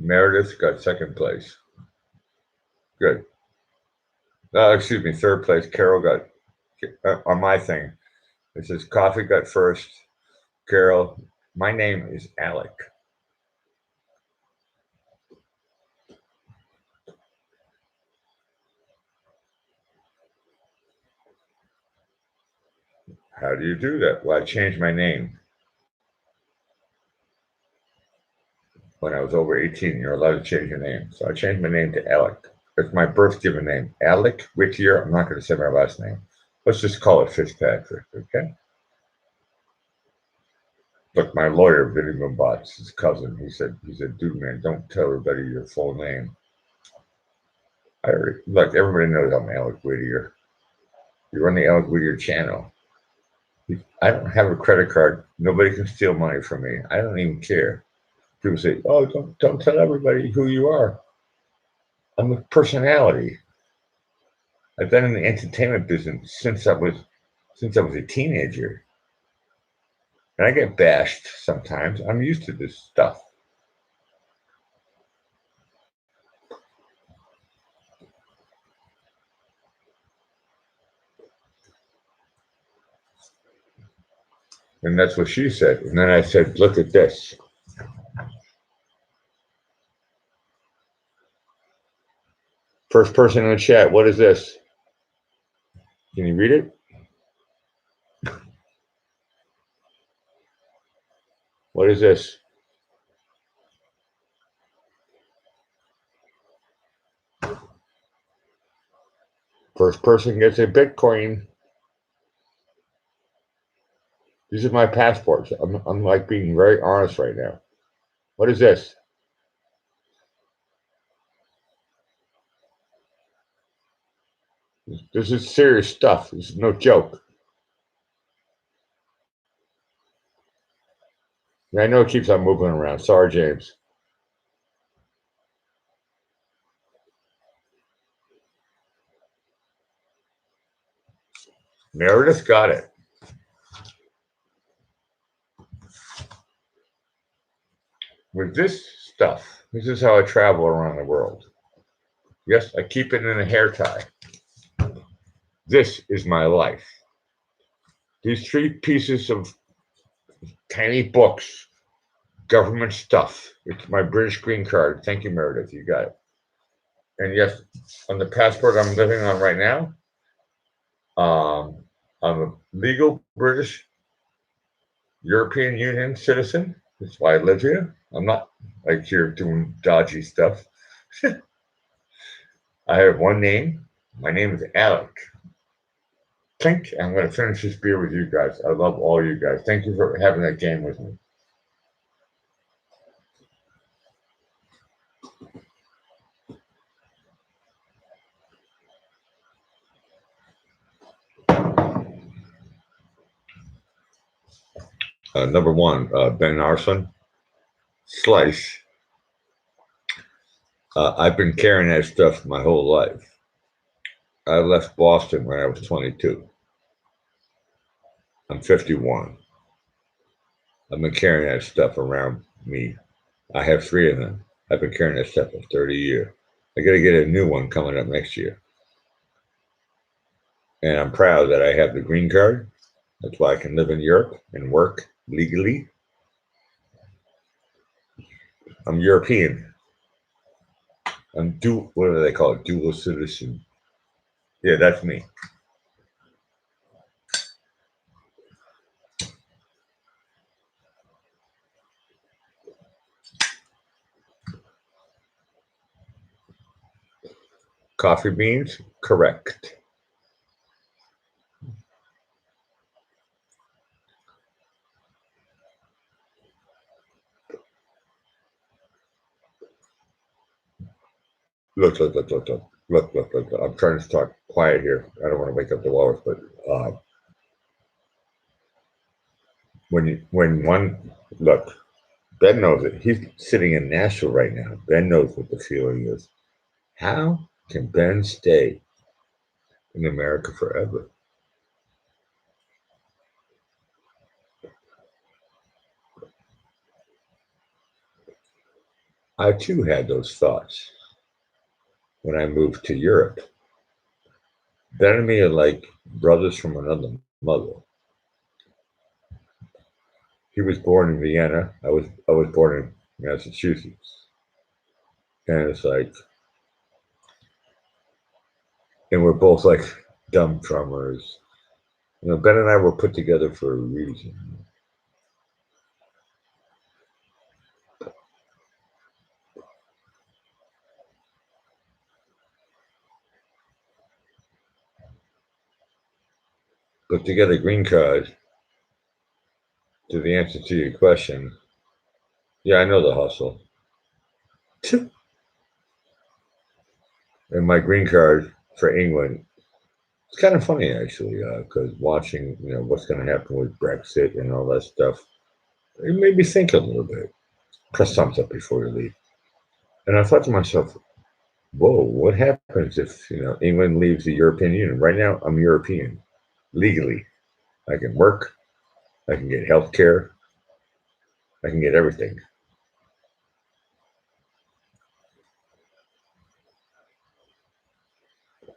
Meredith got second place. Good. Excuse me, third place. Carol got on my thing. It says coffee got first. Carol, my name is Alec. How do you do that? Well, I changed my name when I was over 18. You're allowed to change your name. So I changed my name to Alec. It's my birth given name. Alec Whittier. I'm not going to say my last name. Let's just call it Fitzpatrick, okay? Look, my lawyer, Vinny Bombats, his cousin, he said, dude, man, don't tell everybody your full name. Look, everybody knows I'm Alec Whittier. You run the Alec Whittier channel. I don't have a credit card. Nobody can steal money from me. I don't even care. People say, "Oh, don't tell everybody who you are." I'm a personality. I've been in the entertainment business since I was a teenager, and I get bashed sometimes. I'm used to this stuff. And that's what she said. And then I said, "Look at this." First person in the chat, what is this? Can you read it? What is this? First person gets a Bitcoin. This is my passport. I'm like being very honest right now. What is this? This is serious stuff. This is no joke. I know it keeps on moving around. Sorry, James. Meredith got it. With this stuff, this is how I travel around the world. Yes, I keep it in a hair tie. This is my life. These 3 pieces of tiny books, government stuff. It's my British green card. Thank you, Meredith. You got it. And yes, on the passport I'm living on right now, I'm a legal British European Union citizen. That's why I live here. I'm not like here doing dodgy stuff. I have one name. My name is Alec. Clink. I'm going to finish this beer with you guys. I love all you guys. Thank you for having that game with me. Number one, Ben Arson. Slice. I've been carrying that stuff my whole life. I left Boston when I was 22. I'm 51. I've been carrying that stuff around me. I have 3 of them. I've been carrying that stuff for 30 years. I got to get a new one coming up next year. And I'm proud that I have the green card. That's why I can live in Europe and work legally. I'm European. I'm what do they call it? Dual citizen. Yeah, that's me. Coffee beans? Correct. Look. I'm trying to talk quiet here. I don't want to wake up the walrus, but when one look, Ben knows it. He's sitting in Nashville right now. Ben knows what the feeling is. How can Ben stay in America forever? I too had those thoughts when I moved to Europe. Ben and me are like brothers from another mother. He was born in Vienna. I was born in Massachusetts. And it's like, and we're both like dumb drummers. Ben and I were put together for a reason. But to get a green card, to the answer to your question, yeah, I know the hustle. And my green card for England, it's kind of funny actually, because watching, what's going to happen with Brexit and all that stuff, it made me think a little bit. Press thumbs up before you leave. And I thought to myself, whoa, what happens if, England leaves the European Union? Right now, I'm European, legally. I can work, I can get health care, I can get everything.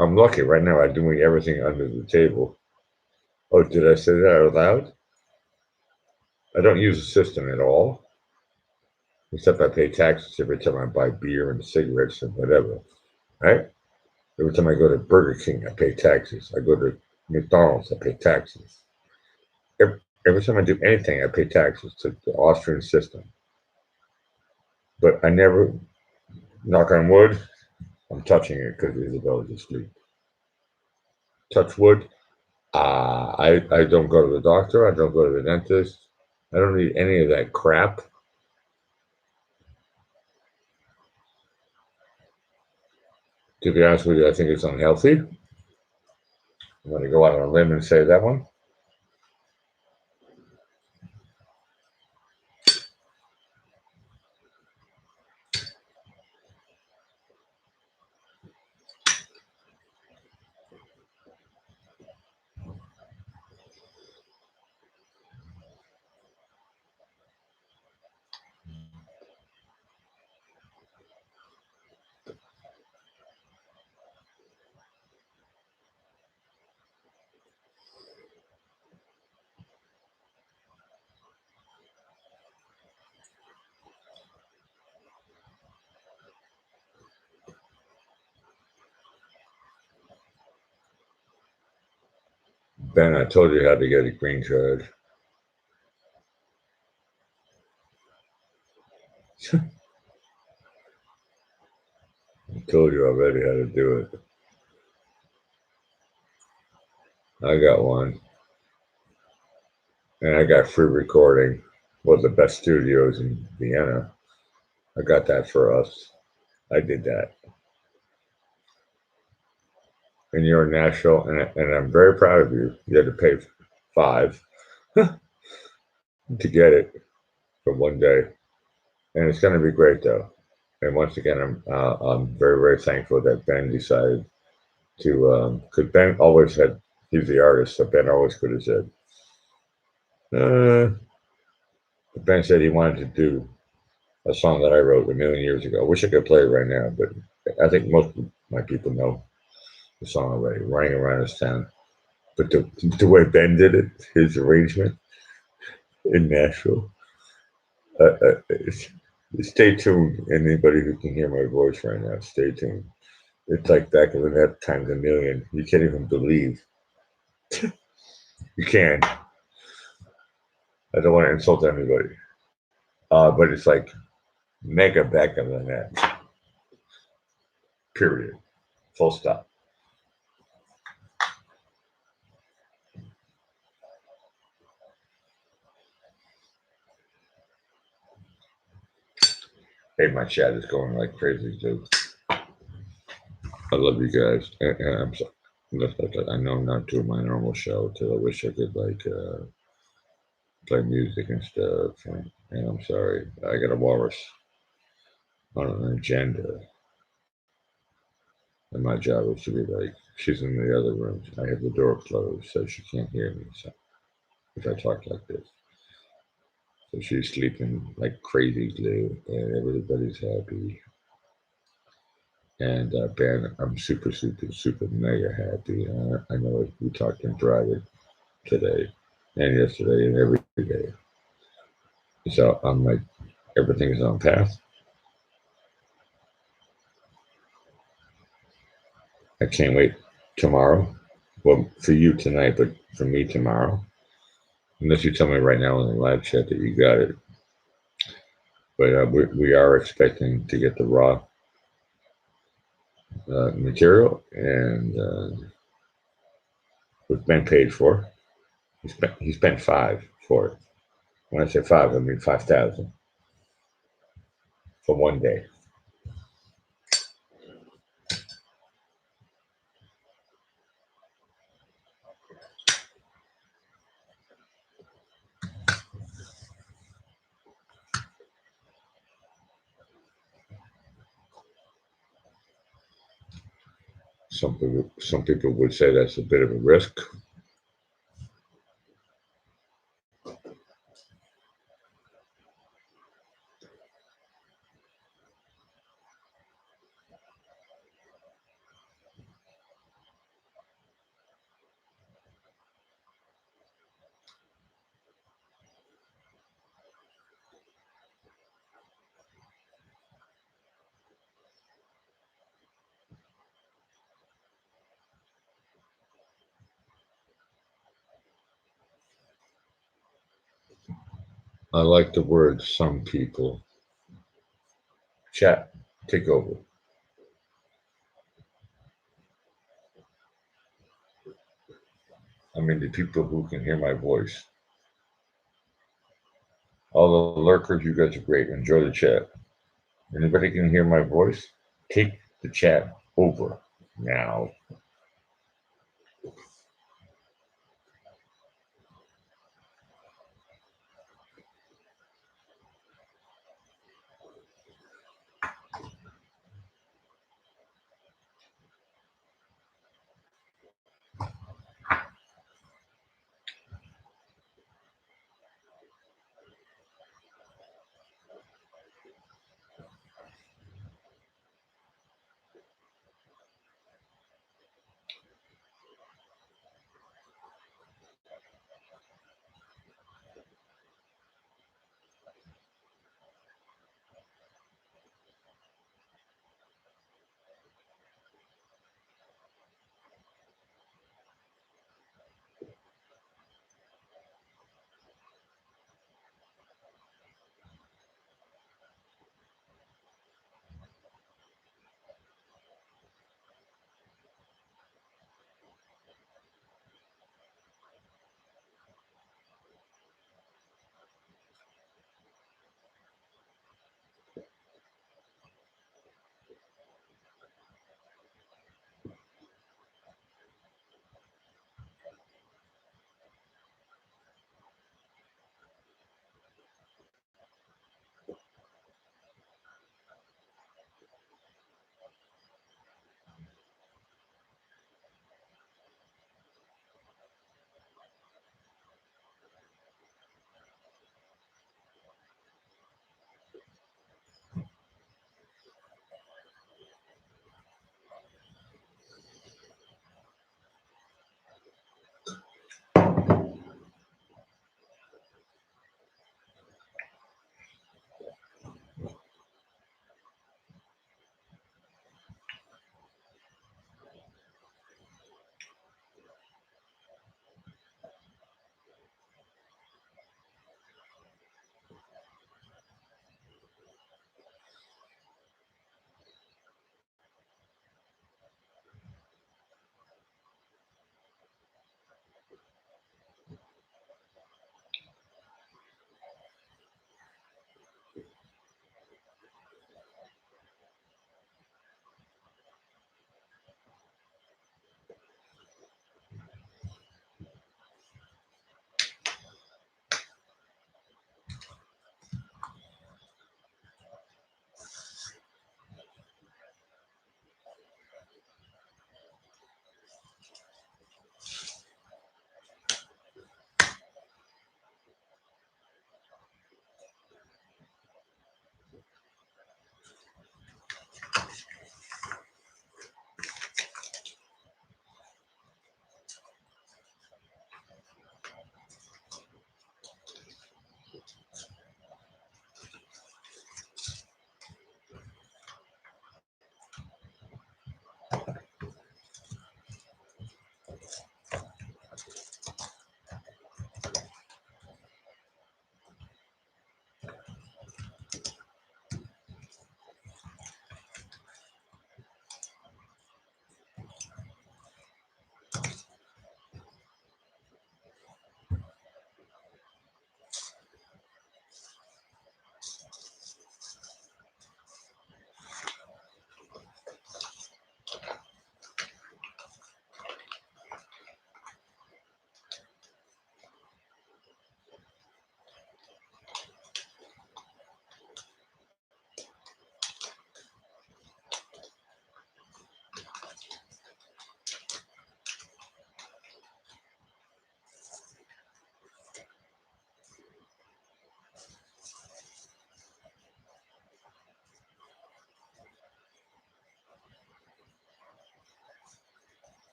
I'm lucky right now. I'm doing everything under the table. Oh, did I say that out loud? I don't use the system at all, except I pay taxes every time I buy beer and cigarettes and whatever. Right? Every time I go to Burger King, I pay taxes. I go to McDonald's, I pay taxes. Every time I do anything, I pay taxes to the Austrian system. But I never, knock on wood, I'm touching it because Isabella's asleep. Touch wood. I don't go to the doctor. I don't go to the dentist. I don't need any of that crap. To be honest with you, I think it's unhealthy. I'm going to go out on a limb and say that one. Ben, I told you how to get a green card. I told you already how to do it. I got one. And I got free recording. One of the best studios in Vienna. I got that for us. I did that. And you're in Nashville, and I'm very proud of you. You had to pay $5 to get it for one day. And it's going to be great, though. And once again, I'm very, very thankful that Ben decided to, because Ben always had, he's the artist, so Ben always could have said, Ben said he wanted to do a song that I wrote a million years ago. I wish I could play it right now, but I think most of my people know the song already, Running Around This Town. But the way Ben did it, his arrangement in Nashville, stay tuned. Anybody who can hear my voice right now, stay tuned. It's like back in that times a million. You can't even believe. You can. I don't want to insult anybody. But it's like mega better than that. Period. Full stop. Hey, my chat is going like crazy too. I love you guys. And I'm sorry. I know I'm not doing my normal show till I wish I could like play music and stuff. And I'm sorry. I got a walrus on an agenda. And my job is to be like, she's in the other room. I have the door closed so she can't hear me. So if I talk like this. So she's sleeping like crazy glue and everybody's happy. And Ben, I'm super, super, super mega happy. I know we talked in private today and yesterday and every day. So I'm like, everything's on path. I can't wait tomorrow. Well, for you tonight, but for me tomorrow. Unless you tell me right now in the live chat that you got it. But we are expecting to get the raw material, and we've been paid for. He spent 5 for it. When I say 5, I mean 5,000 for one day. Some people would say that's a bit of a risk. I like the word some people. Chat, take over. I mean, the people who can hear my voice. All the lurkers, you guys are great. Enjoy the chat. Anybody can hear my voice? Take the chat over now.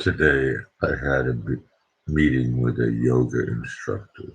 Yesterday, I had a meeting with a yoga instructor.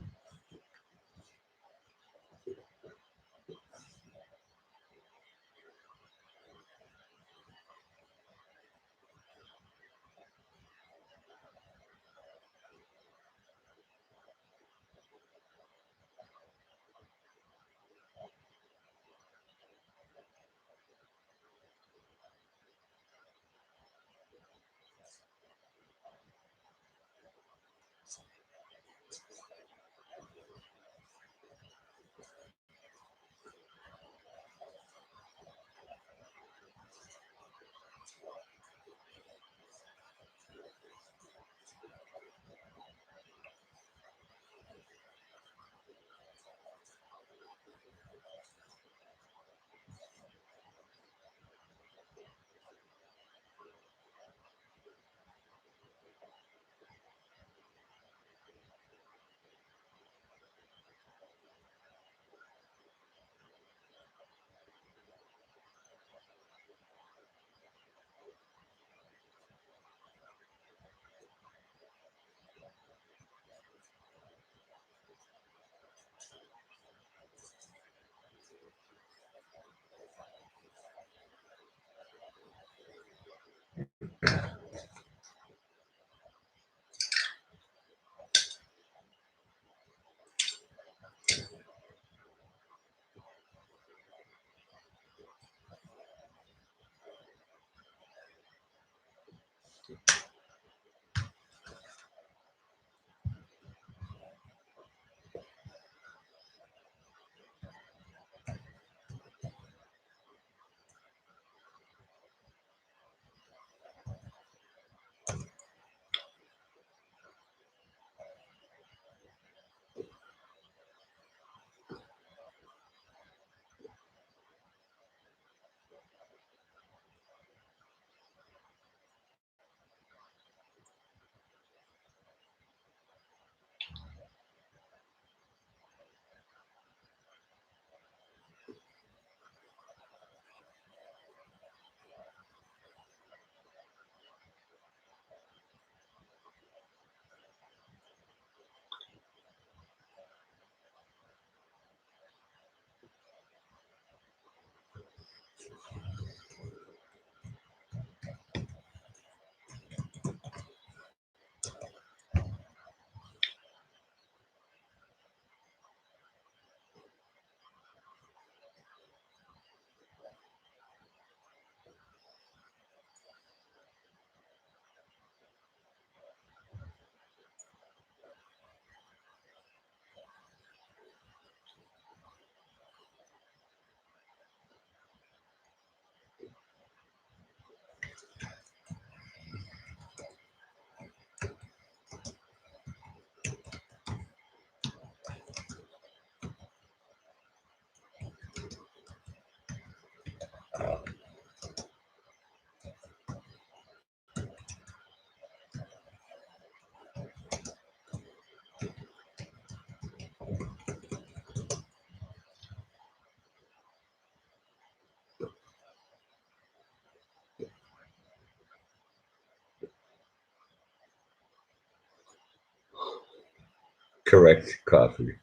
Correct coffee.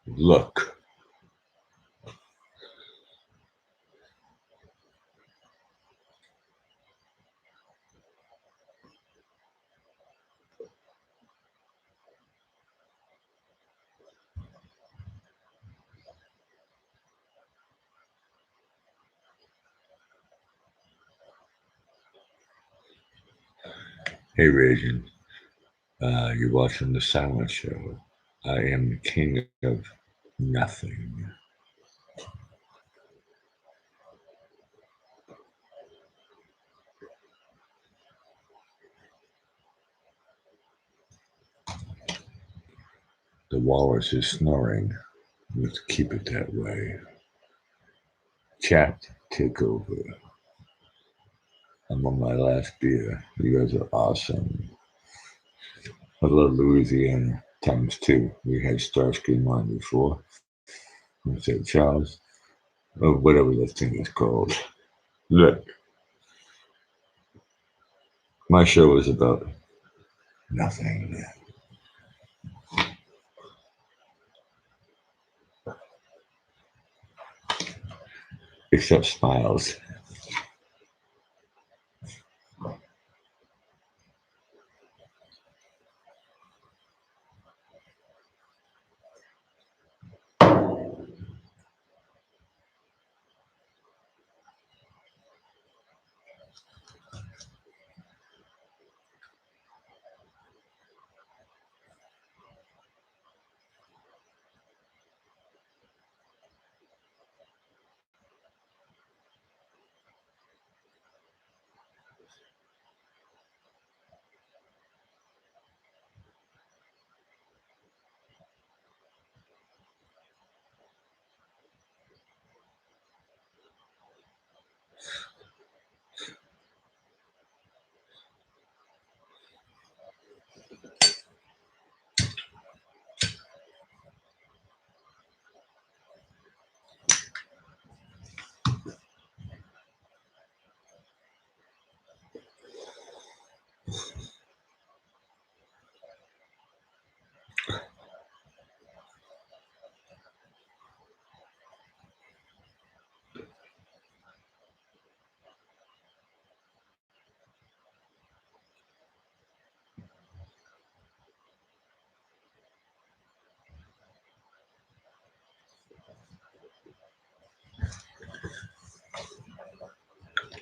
Look, hey Raging, you're watching the Silent Show. I am the king of nothing. The walrus is snoring. Let's keep it that way. Chat, take over. I'm on my last beer. You guys are awesome. I love Louisiana times two. We had Starsky on before. I said Charles, or whatever that thing is called. Look, my show is about nothing except smiles.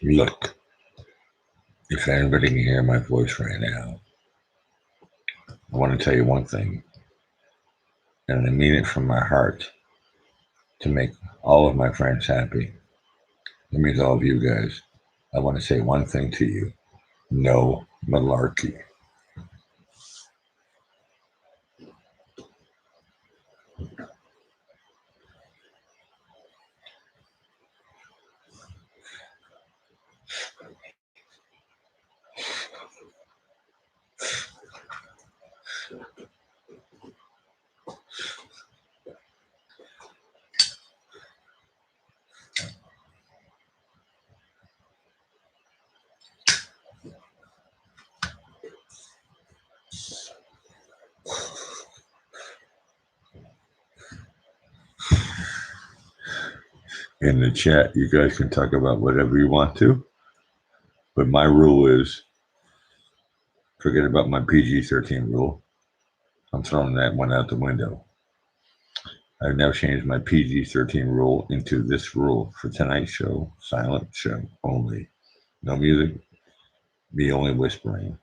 Look, if anybody can hear my voice right now, I want to tell you one thing, and I mean it from my heart to make all of my friends happy. That means all of you guys. I want to say one thing to you. No malarkey. In the chat, you guys can talk about whatever you want to, but my rule is forget about my PG-13 rule. I'm throwing that one out the window. I've now changed my PG-13 rule into this rule for tonight's show, silent show only. No music, me only whispering.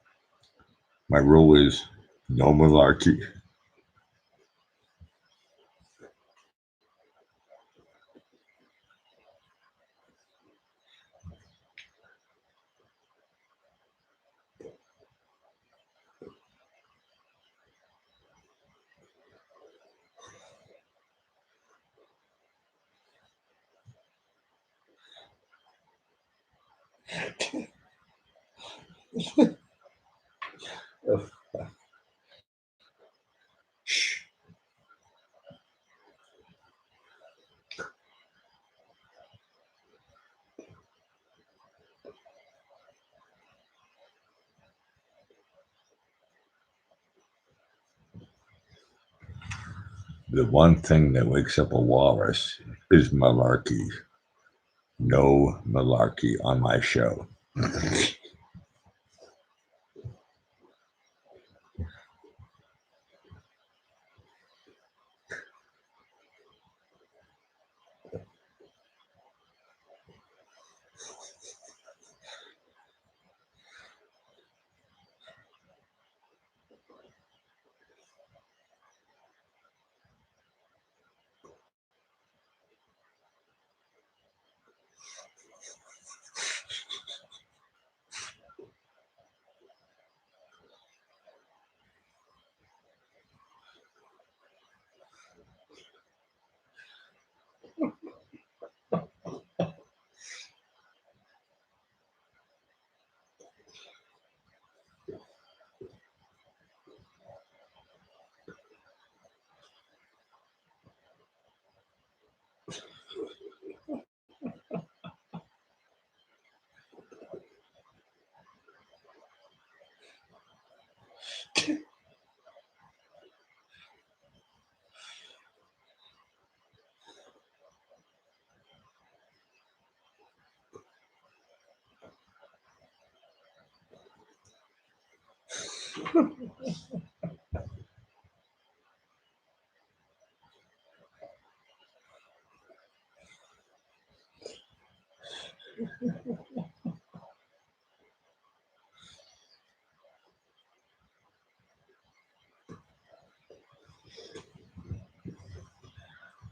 My rule is no malarkey. The one thing that wakes up a walrus is malarkey. No malarkey on my show.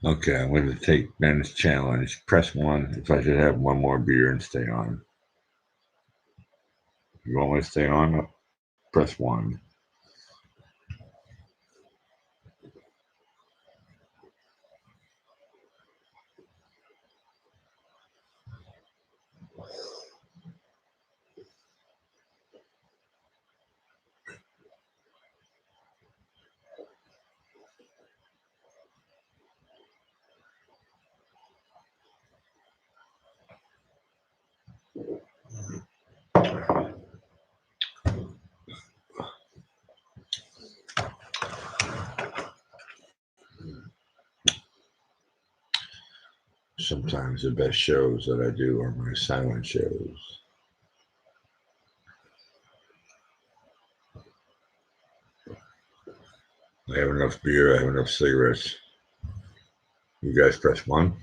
Okay, I'm going to take Ben's challenge. Press 1 if I should have one more beer and stay on. You want me to stay on? Press 1. Sometimes the best shows that I do are my silent shows. I have enough beer, I have enough cigarettes. You guys press 1.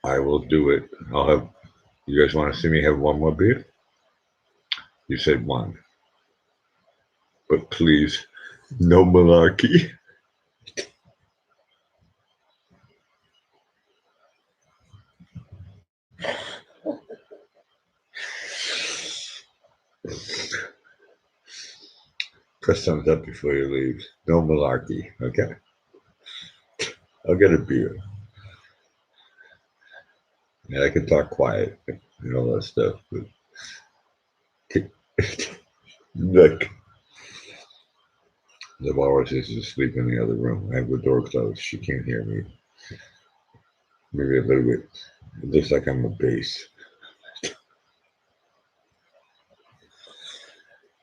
I will do it. I'll have. You guys want to see me have one more beer? You said 1. But please, no malarkey. Press thumbs up before you leave. No malarkey, okay? I'll get a beer. Yeah, I can talk quiet and all that stuff, but look, the walrus is asleep in the other room. I have the door closed. She can't hear me. Maybe a little bit. It looks like I'm a bass.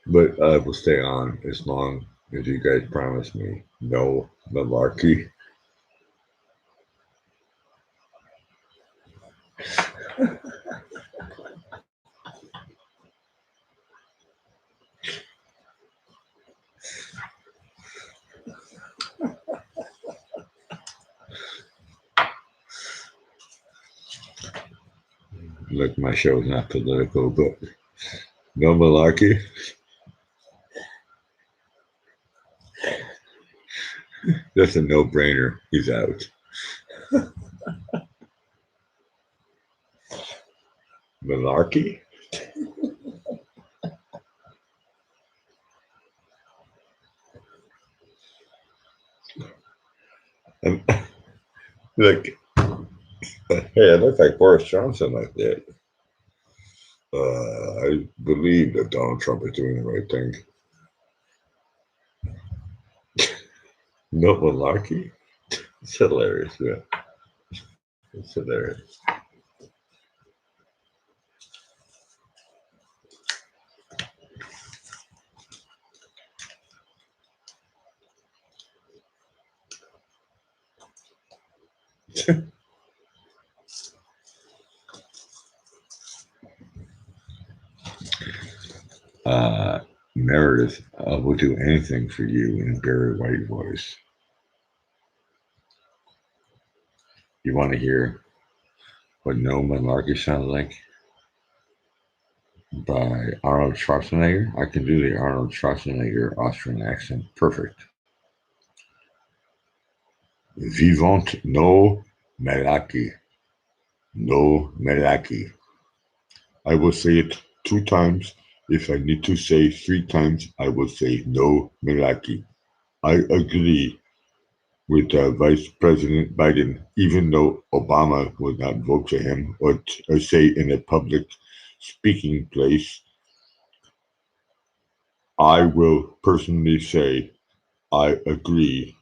But I will stay on as long as you guys promise me no malarkey. Look, my show is not political, but no malarkey. That's a no-brainer. He's out. Malarkey? And, look, hey, I look like Boris Johnson like that. I believe that Donald Trump is doing the right thing. No malarkey? It's hilarious, yeah. It's hilarious. uh, Meredith will do anything for you in a very white voice. You want to hear what No Malarkey sounds like? By Arnold Schwarzenegger. I can do the Arnold Schwarzenegger Austrian accent. Perfect. Vivant no Malaki. No Malaki. I will say it 2 times. If I need to say 3 times, I will say no Malaki. I agree with Vice President Biden, even though Obama would not vote for him or say in a public speaking place. I will personally say I agree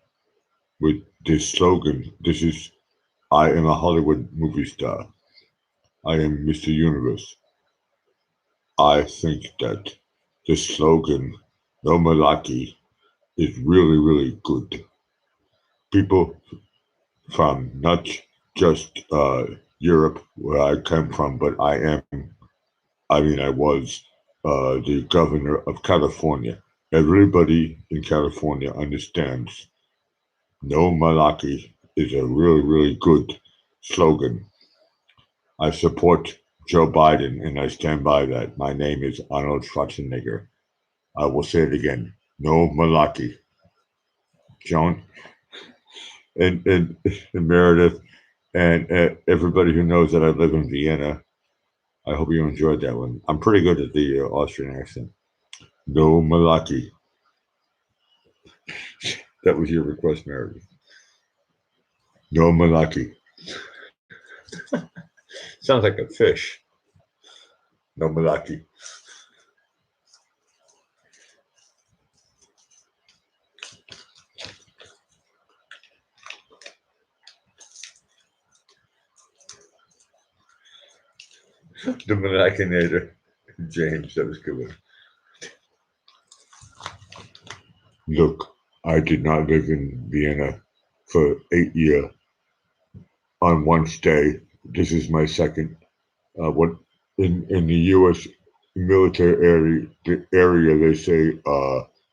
with this slogan. This is, I am a Hollywood movie star. I am Mr. Universe. I think that the slogan, No Malaki, is really, really good. People from not just Europe, where I come from, but I was the governor of California. Everybody in California understands no Malaki is a really, really good slogan. I support Joe Biden and I stand by that. My name is Arnold Schwarzenegger. I will say it again. No Malaki. Joan and Meredith and everybody who knows that I live in Vienna. I hope you enjoyed that one. I'm pretty good at the Austrian accent. No Malaki. That was your request, Meredith. No Malaki. Sounds like a fish. No Malaki. The Malakinator. James, that was a good one. Look, I did not live in Vienna for 8 years on one stay. This is my second. What in the U.S. military area they say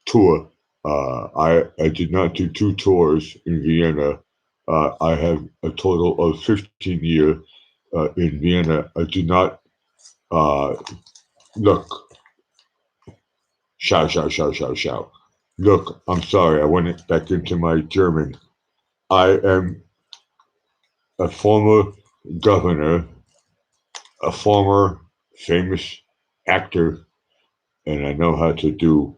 tour. I did not do two tours in Vienna. I have a total of 15 years in Vienna. I did not uh, look. Shout, shout, shout, shout, shout. Look, I'm sorry. I went back into my German. I am a former governor, a former famous actor, and I know how to do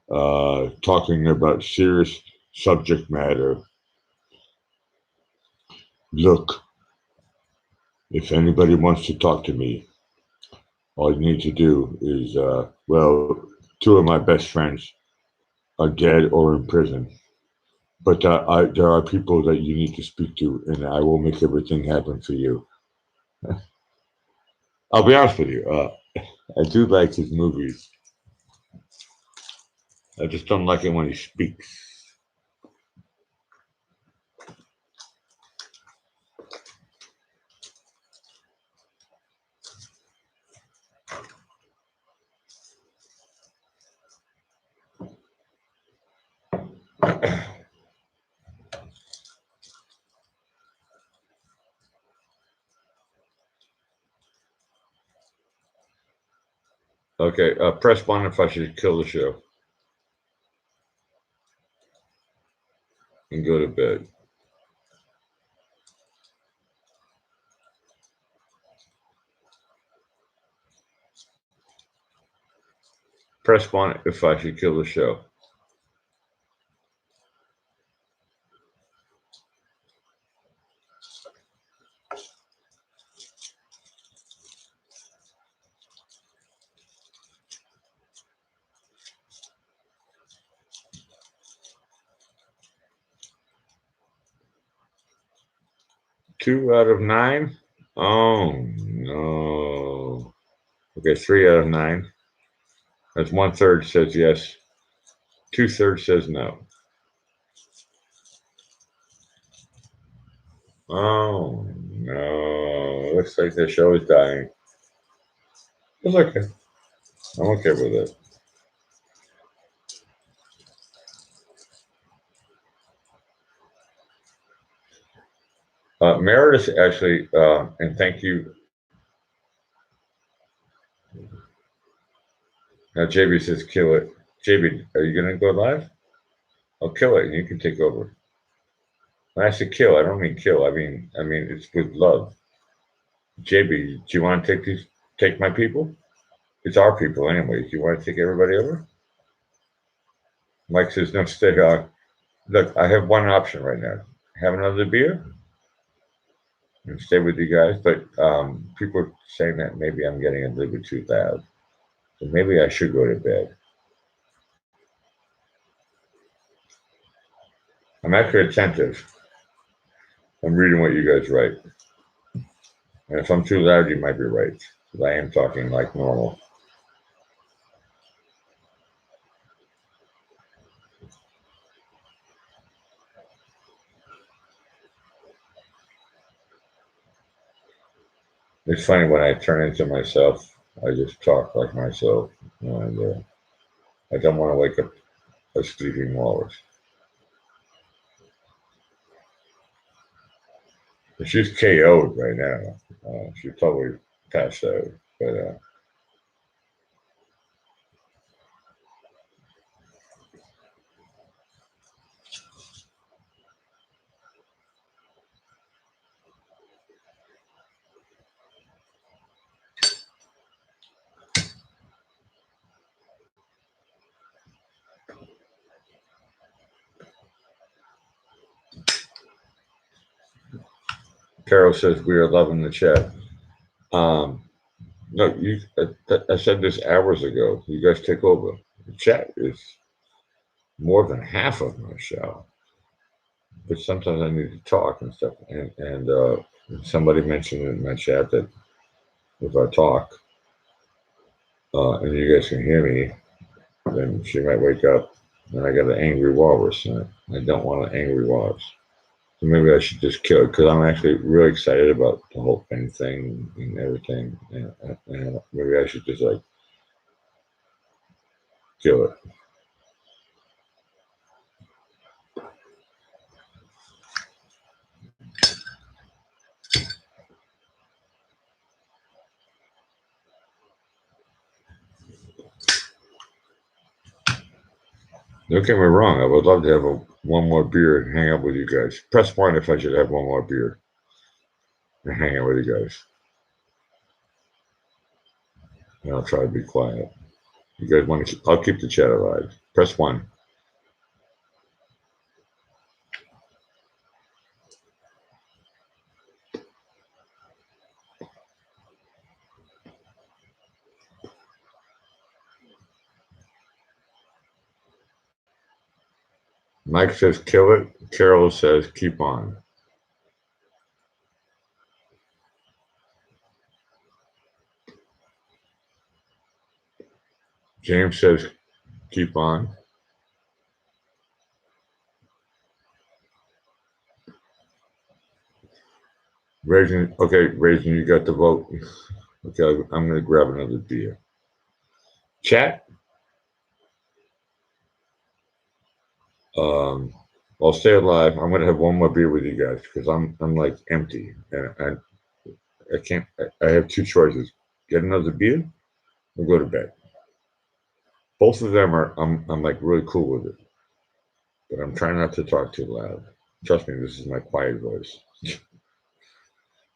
talking about serious subject matter. Look, if anybody wants to talk to me, all you need to do is, well, two of my best friends are dead or in prison. But there are people that you need to speak to, and I will make everything happen for you. I'll be honest with you. I do like his movies. I just don't like it when he speaks. Okay, press one if I should kill the show and go to bed. Press one if I should kill the show. Two out of nine? Oh, no. Okay, three out of nine. That's 1/3 says yes. 2/3 says no. Oh, no. Looks like the show is dying. It's okay. I'm okay with it. Meredith actually, and thank you. Now, JB says kill it. JB, are you going to go live? I'll kill it and you can take over. When I say kill, I don't mean kill. I mean it's with love. JB, do you want to take my people? It's our people anyway. Do you want to take everybody over? Mike says no, stay on. Look, I have one option right now. Have another beer and stay with you guys. But people are saying that maybe I'm getting a little bit too loud. So maybe I should go to bed. I'm actually attentive. I'm reading what you guys write. And if I'm too loud, you might be right. Because I am talking like normal. It's funny when I turn into myself. I just talk like myself, and I don't want to wake up a sleeping walrus. She's KO'd right now. She's totally passed out. But Carol says we are loving the chat. Um, no, I said this hours ago. You guys take over. The chat is more than half of my show, but sometimes I need to talk and stuff. And somebody mentioned in my chat that if I talk and you guys can hear me, then she might wake up. And I got an angry walrus, and I don't want an angry walrus. So maybe I should just kill it because I'm actually really excited about the whole thing and everything. And maybe I should just like kill it. Don't get me wrong. I would love to have one more beer and hang out with you guys. Press one if I should have one more beer and hang out with you guys. And I'll try to be quiet. You guys want to? I'll keep the chat alive. Press one. Mike says kill it. Carol says keep on. James says keep on. Raisin, you got the vote. Okay, I'm going to grab another beer. Chat. I'll stay alive. I'm going to have one more beer with you guys because I'm like empty and I can't. I have two choices: get another beer or go to bed. Both of them are. I'm like really cool with it, but I'm trying not to talk too loud. Trust me, this is my quiet voice.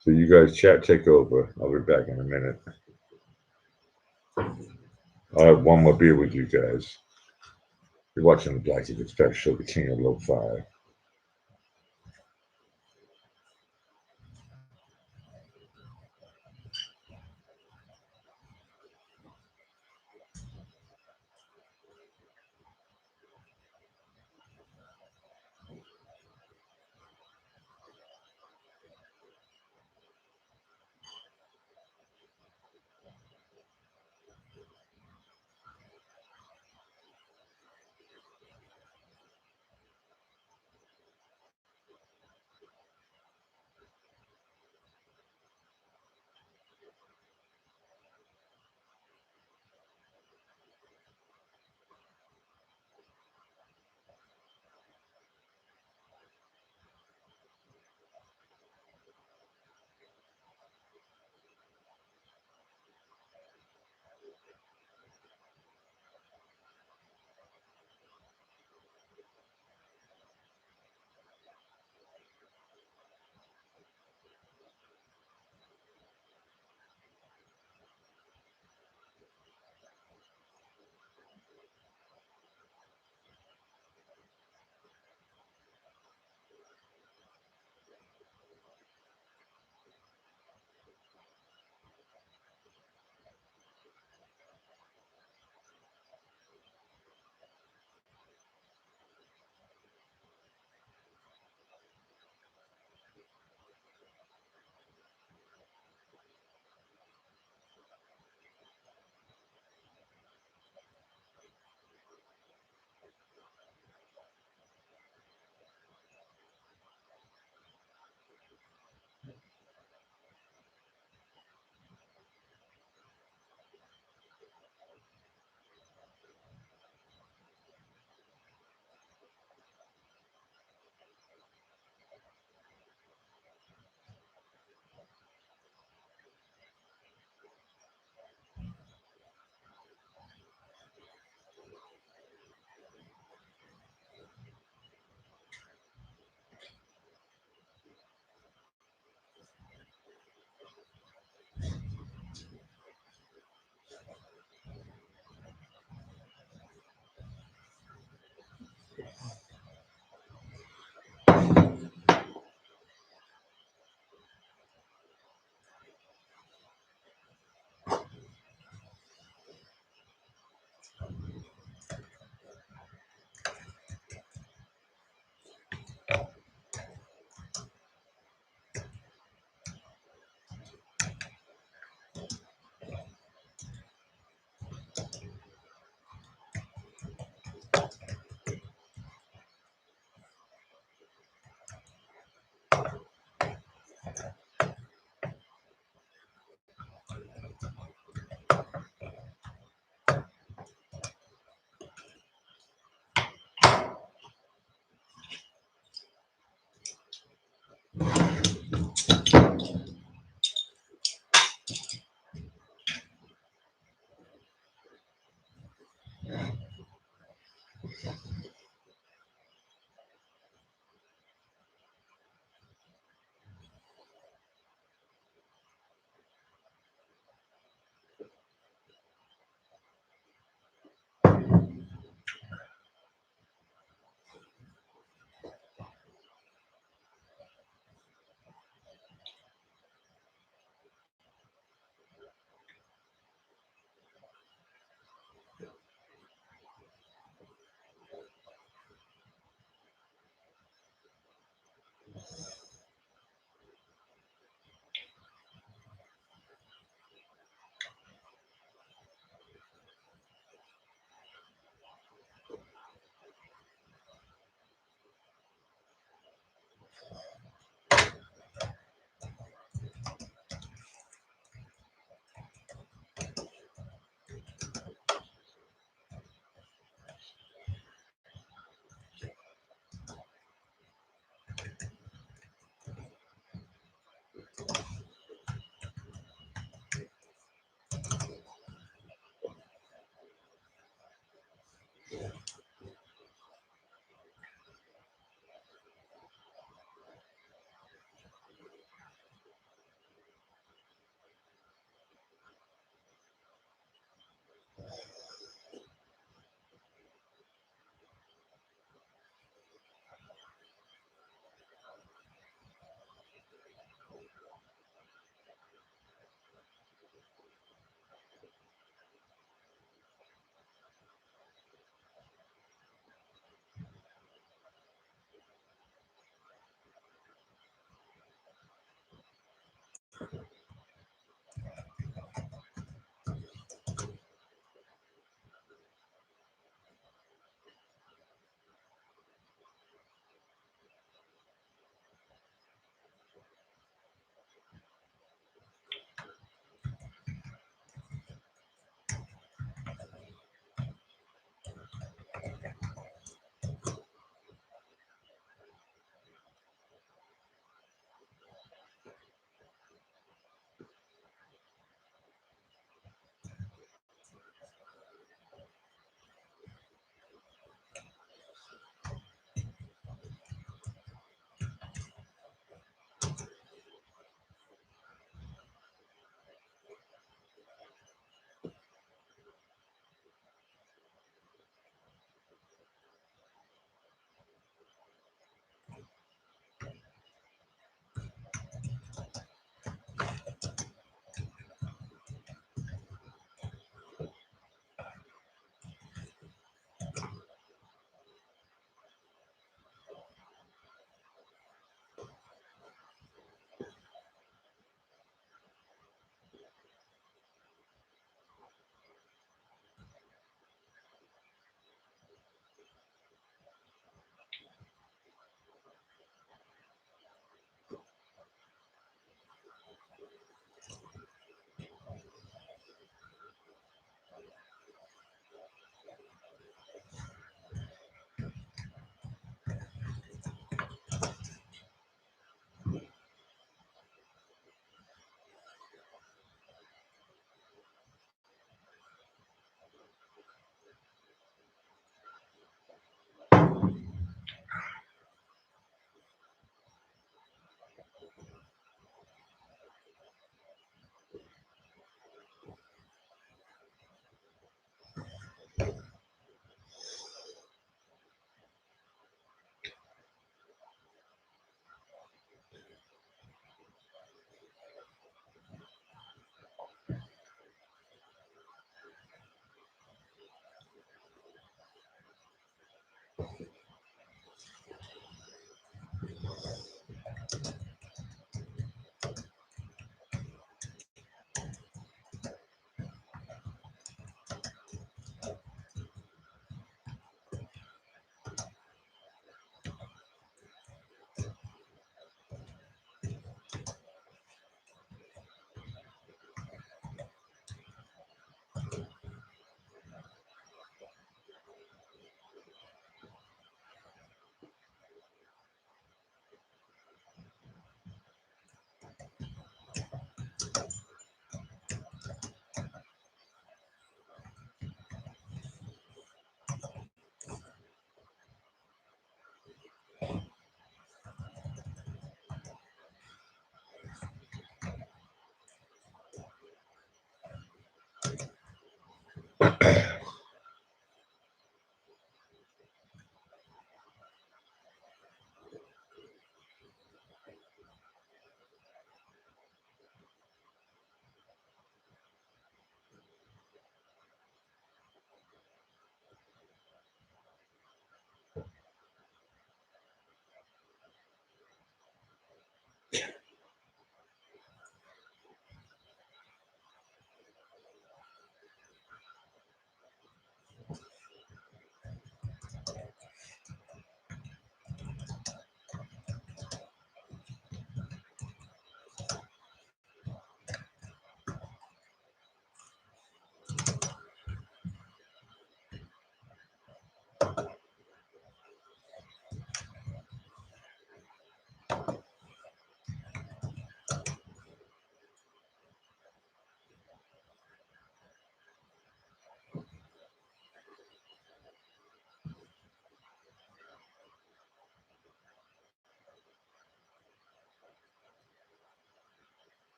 So you guys chat, take over. I'll be back in a minute. I'll have one more beer with you guys. You're watching the Black Eagle Special Show, the King of Lo-Fi.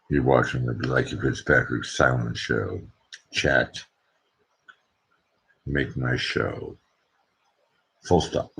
You're watching the Blackie Fitzpatrick Silent Show. Chat. Make my show. Full stop.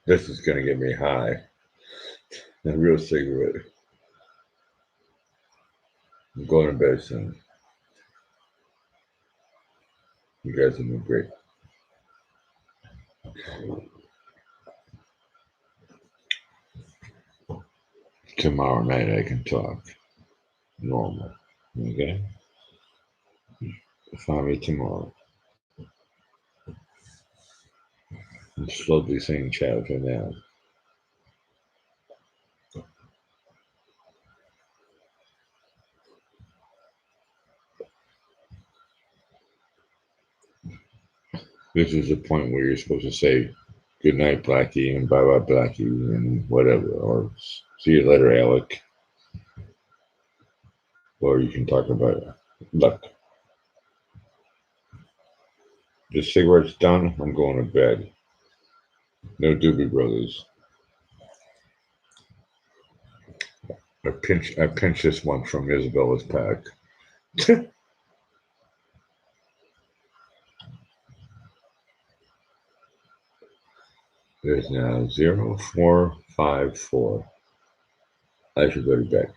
This is going to get me high. A real cigarette. I'm going to bed soon. You guys have been great. Tomorrow night I can talk normal. Okay? Find me tomorrow. I'm slowly saying ciao for now. This is the point where you're supposed to say good night, Blackie, and bye bye, Blackie, and whatever. Or see you later, Alec. Or you can talk about it. Look, the cigarette's done. I'm going to bed. No Doobie Brothers. I pinched this one from Isabella's pack. There's now 0454. I should go to bed.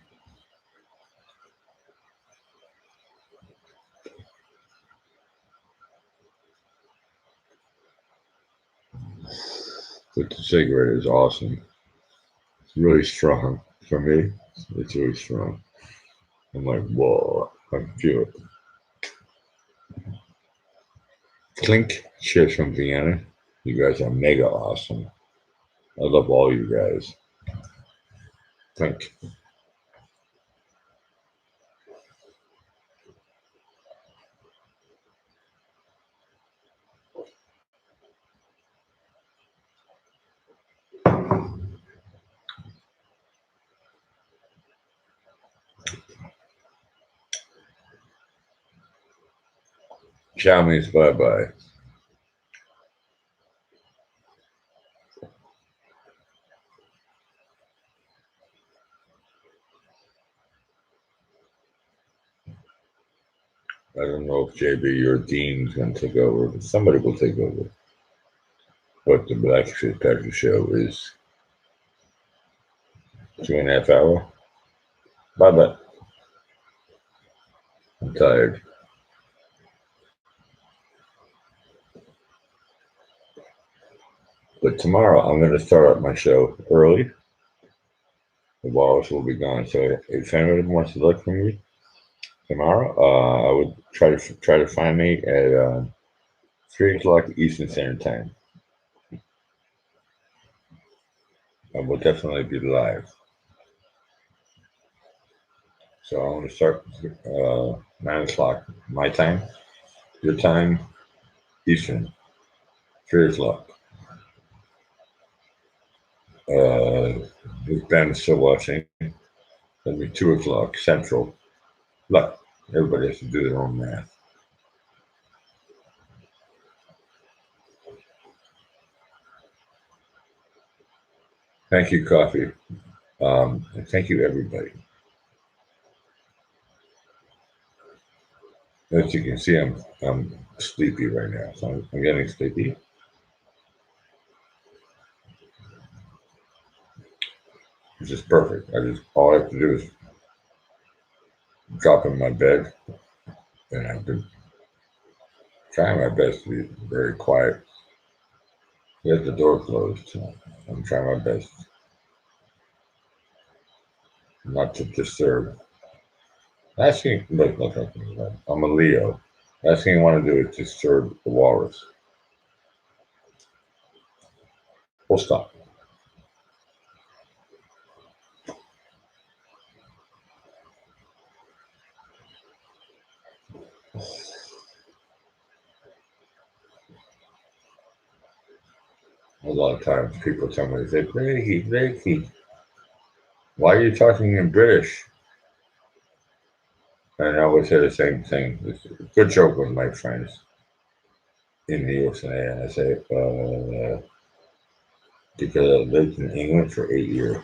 But the cigarette is awesome. It's really strong. For me, it's really strong. I'm like, whoa, I can feel it. Clink, cheers from Vienna. You guys are mega awesome. I love all you guys. Clink. Ciao means bye bye. I don't know if JB or Dean's going to take over, but somebody will take over. But the Black Street Package show is 2.5 hours. Bye bye. I'm tired. But tomorrow I'm going to start up my show early. The walls will be gone. So if anyone wants to look for me tomorrow, I would try to find me at 3 o'clock Eastern Standard Time. I will definitely be live. So I'm going to start 9 o'clock my time, your time, Eastern, 3 o'clock. If Ben's still watching, it'll be 2 o'clock Central. Look, everybody has to do their own math. Thank you, Coffee. And thank you, everybody. As you can see, I'm sleepy right now, so I'm getting sleepy. Which is perfect. All I have to do is drop in my bed, and I've been trying my best to be very quiet. Get the door closed. So I'm trying my best not to disturb. Last thing, look, I'm a Leo. Last thing I want to do is disturb the walrus. Full stop. A lot of times people tell me, they say, Blakey, why are you talking in British? And I always say the same thing. It's a good joke with my friends in the USA. And I say, because I lived in England for 8 years.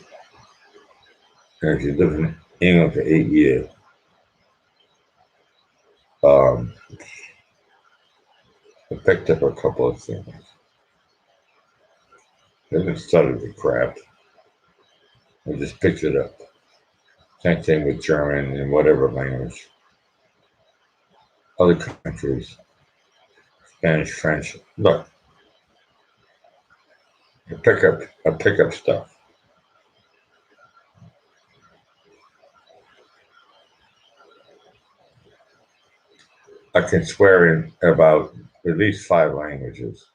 And if you live in England for 8 years, um, I picked up a couple of things. I haven't studied the craft. I just picked it up. Same thing with German and whatever language. Other countries, Spanish, French. Look, I pick up stuff. I can swear in about at least 5 languages.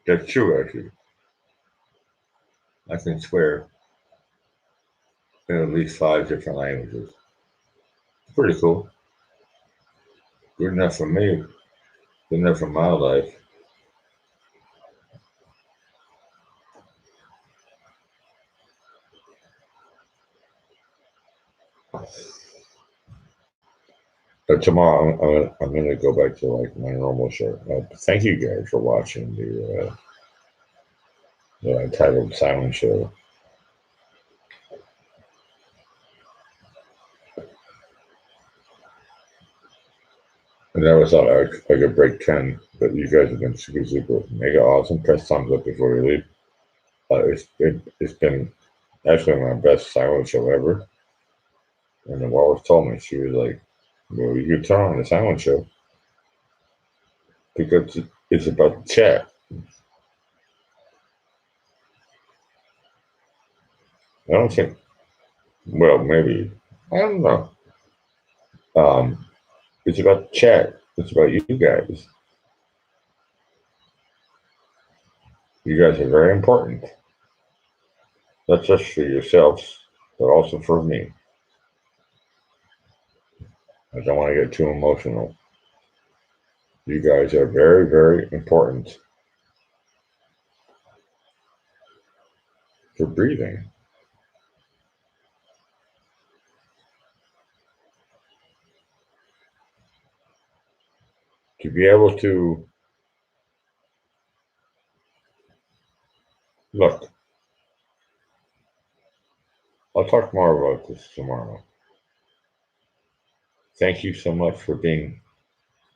That's true, actually. I can swear in at least 5 different languages. It's pretty cool. Good enough for me. Good enough for my life. But tomorrow I'm going to go back to like my normal show. Thank you guys for watching the entitled Silent Show. And I always thought I could break 10, but you guys have been super, super mega awesome. Press thumbs up before you leave. It's been actually my best silent show ever. And the walrus told me, she was like, well, you could turn on the silent show because it's about the chat. I don't think, well, maybe, I don't know. Um, it's about the chat. It's about you guys. You guys are very important. Not just for yourselves, but also for me. I don't want to get too emotional. You guys are very, very important for breathing. To be able to look, I'll talk more about this tomorrow. Thank you so much for being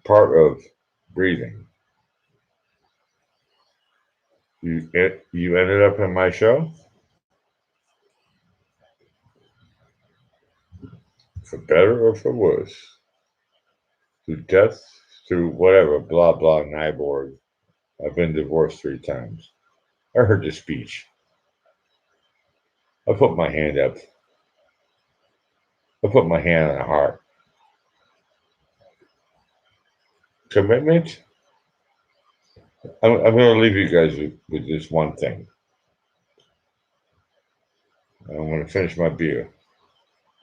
part of breathing. You ended up in my show for better or for worse, through death, through whatever, blah blah, Nyborg. I've been divorced 3 times. I heard the speech. I put my hand up. I put my hand on the heart. Commitment. I'm going to leave you guys with this one thing. I'm going to finish my beer.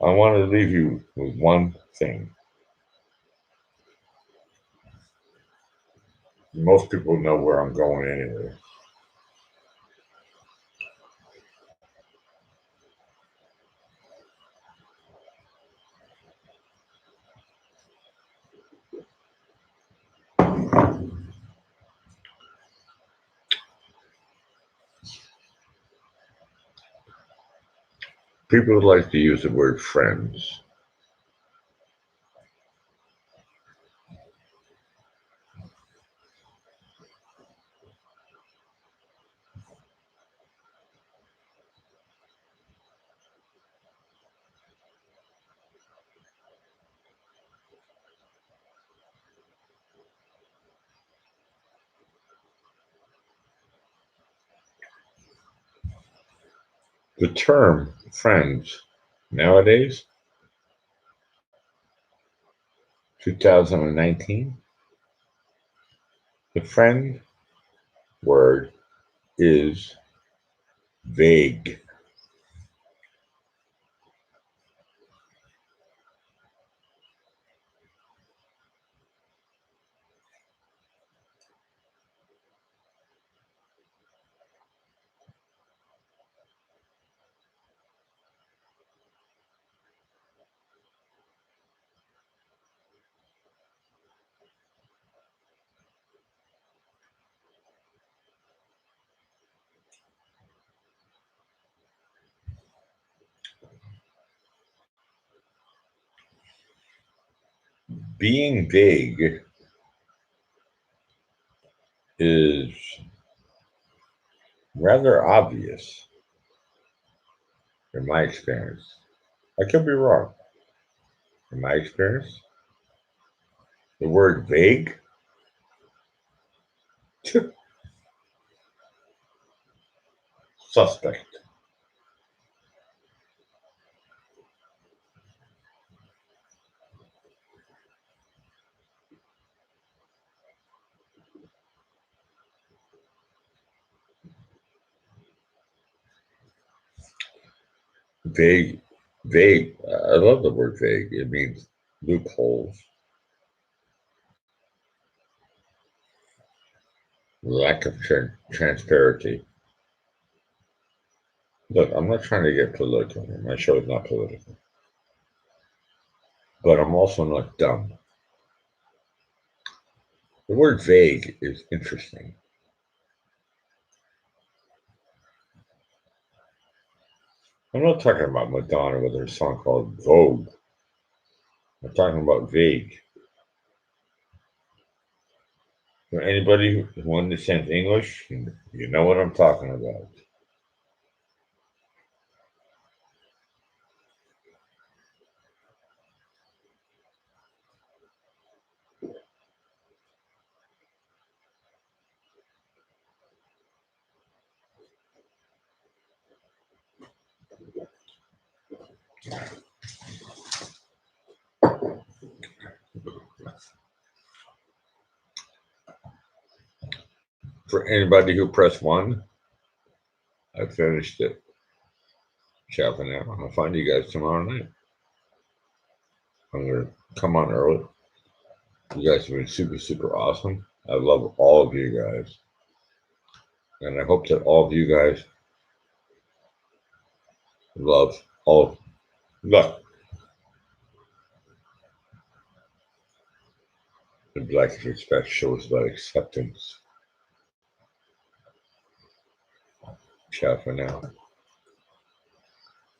I want to leave you with one thing. Most people know where I'm going anyway. People like to use the word friends. The term friends nowadays, 2019, the friend word is vague. Being vague is rather obvious in my experience. I could be wrong. In my experience, the word vague, suspect. Vague, vague. I love the word vague. It means loopholes. lack of transparency. Look, I'm not trying to get political. My show is not political. But I'm also not dumb. The word vague is interesting. I'm not talking about Madonna with her song called Vogue. I'm talking about vague. For anybody who understands English, you know what I'm talking about. For anybody who pressed one, I finished it. Ciao for now. I'll find you guys tomorrow night. I'm going to come on early. You guys have been super, super awesome. I love all of you guys. And I hope that all of you guys love all. Look, the Black Respect show is about acceptance. Ciao for now.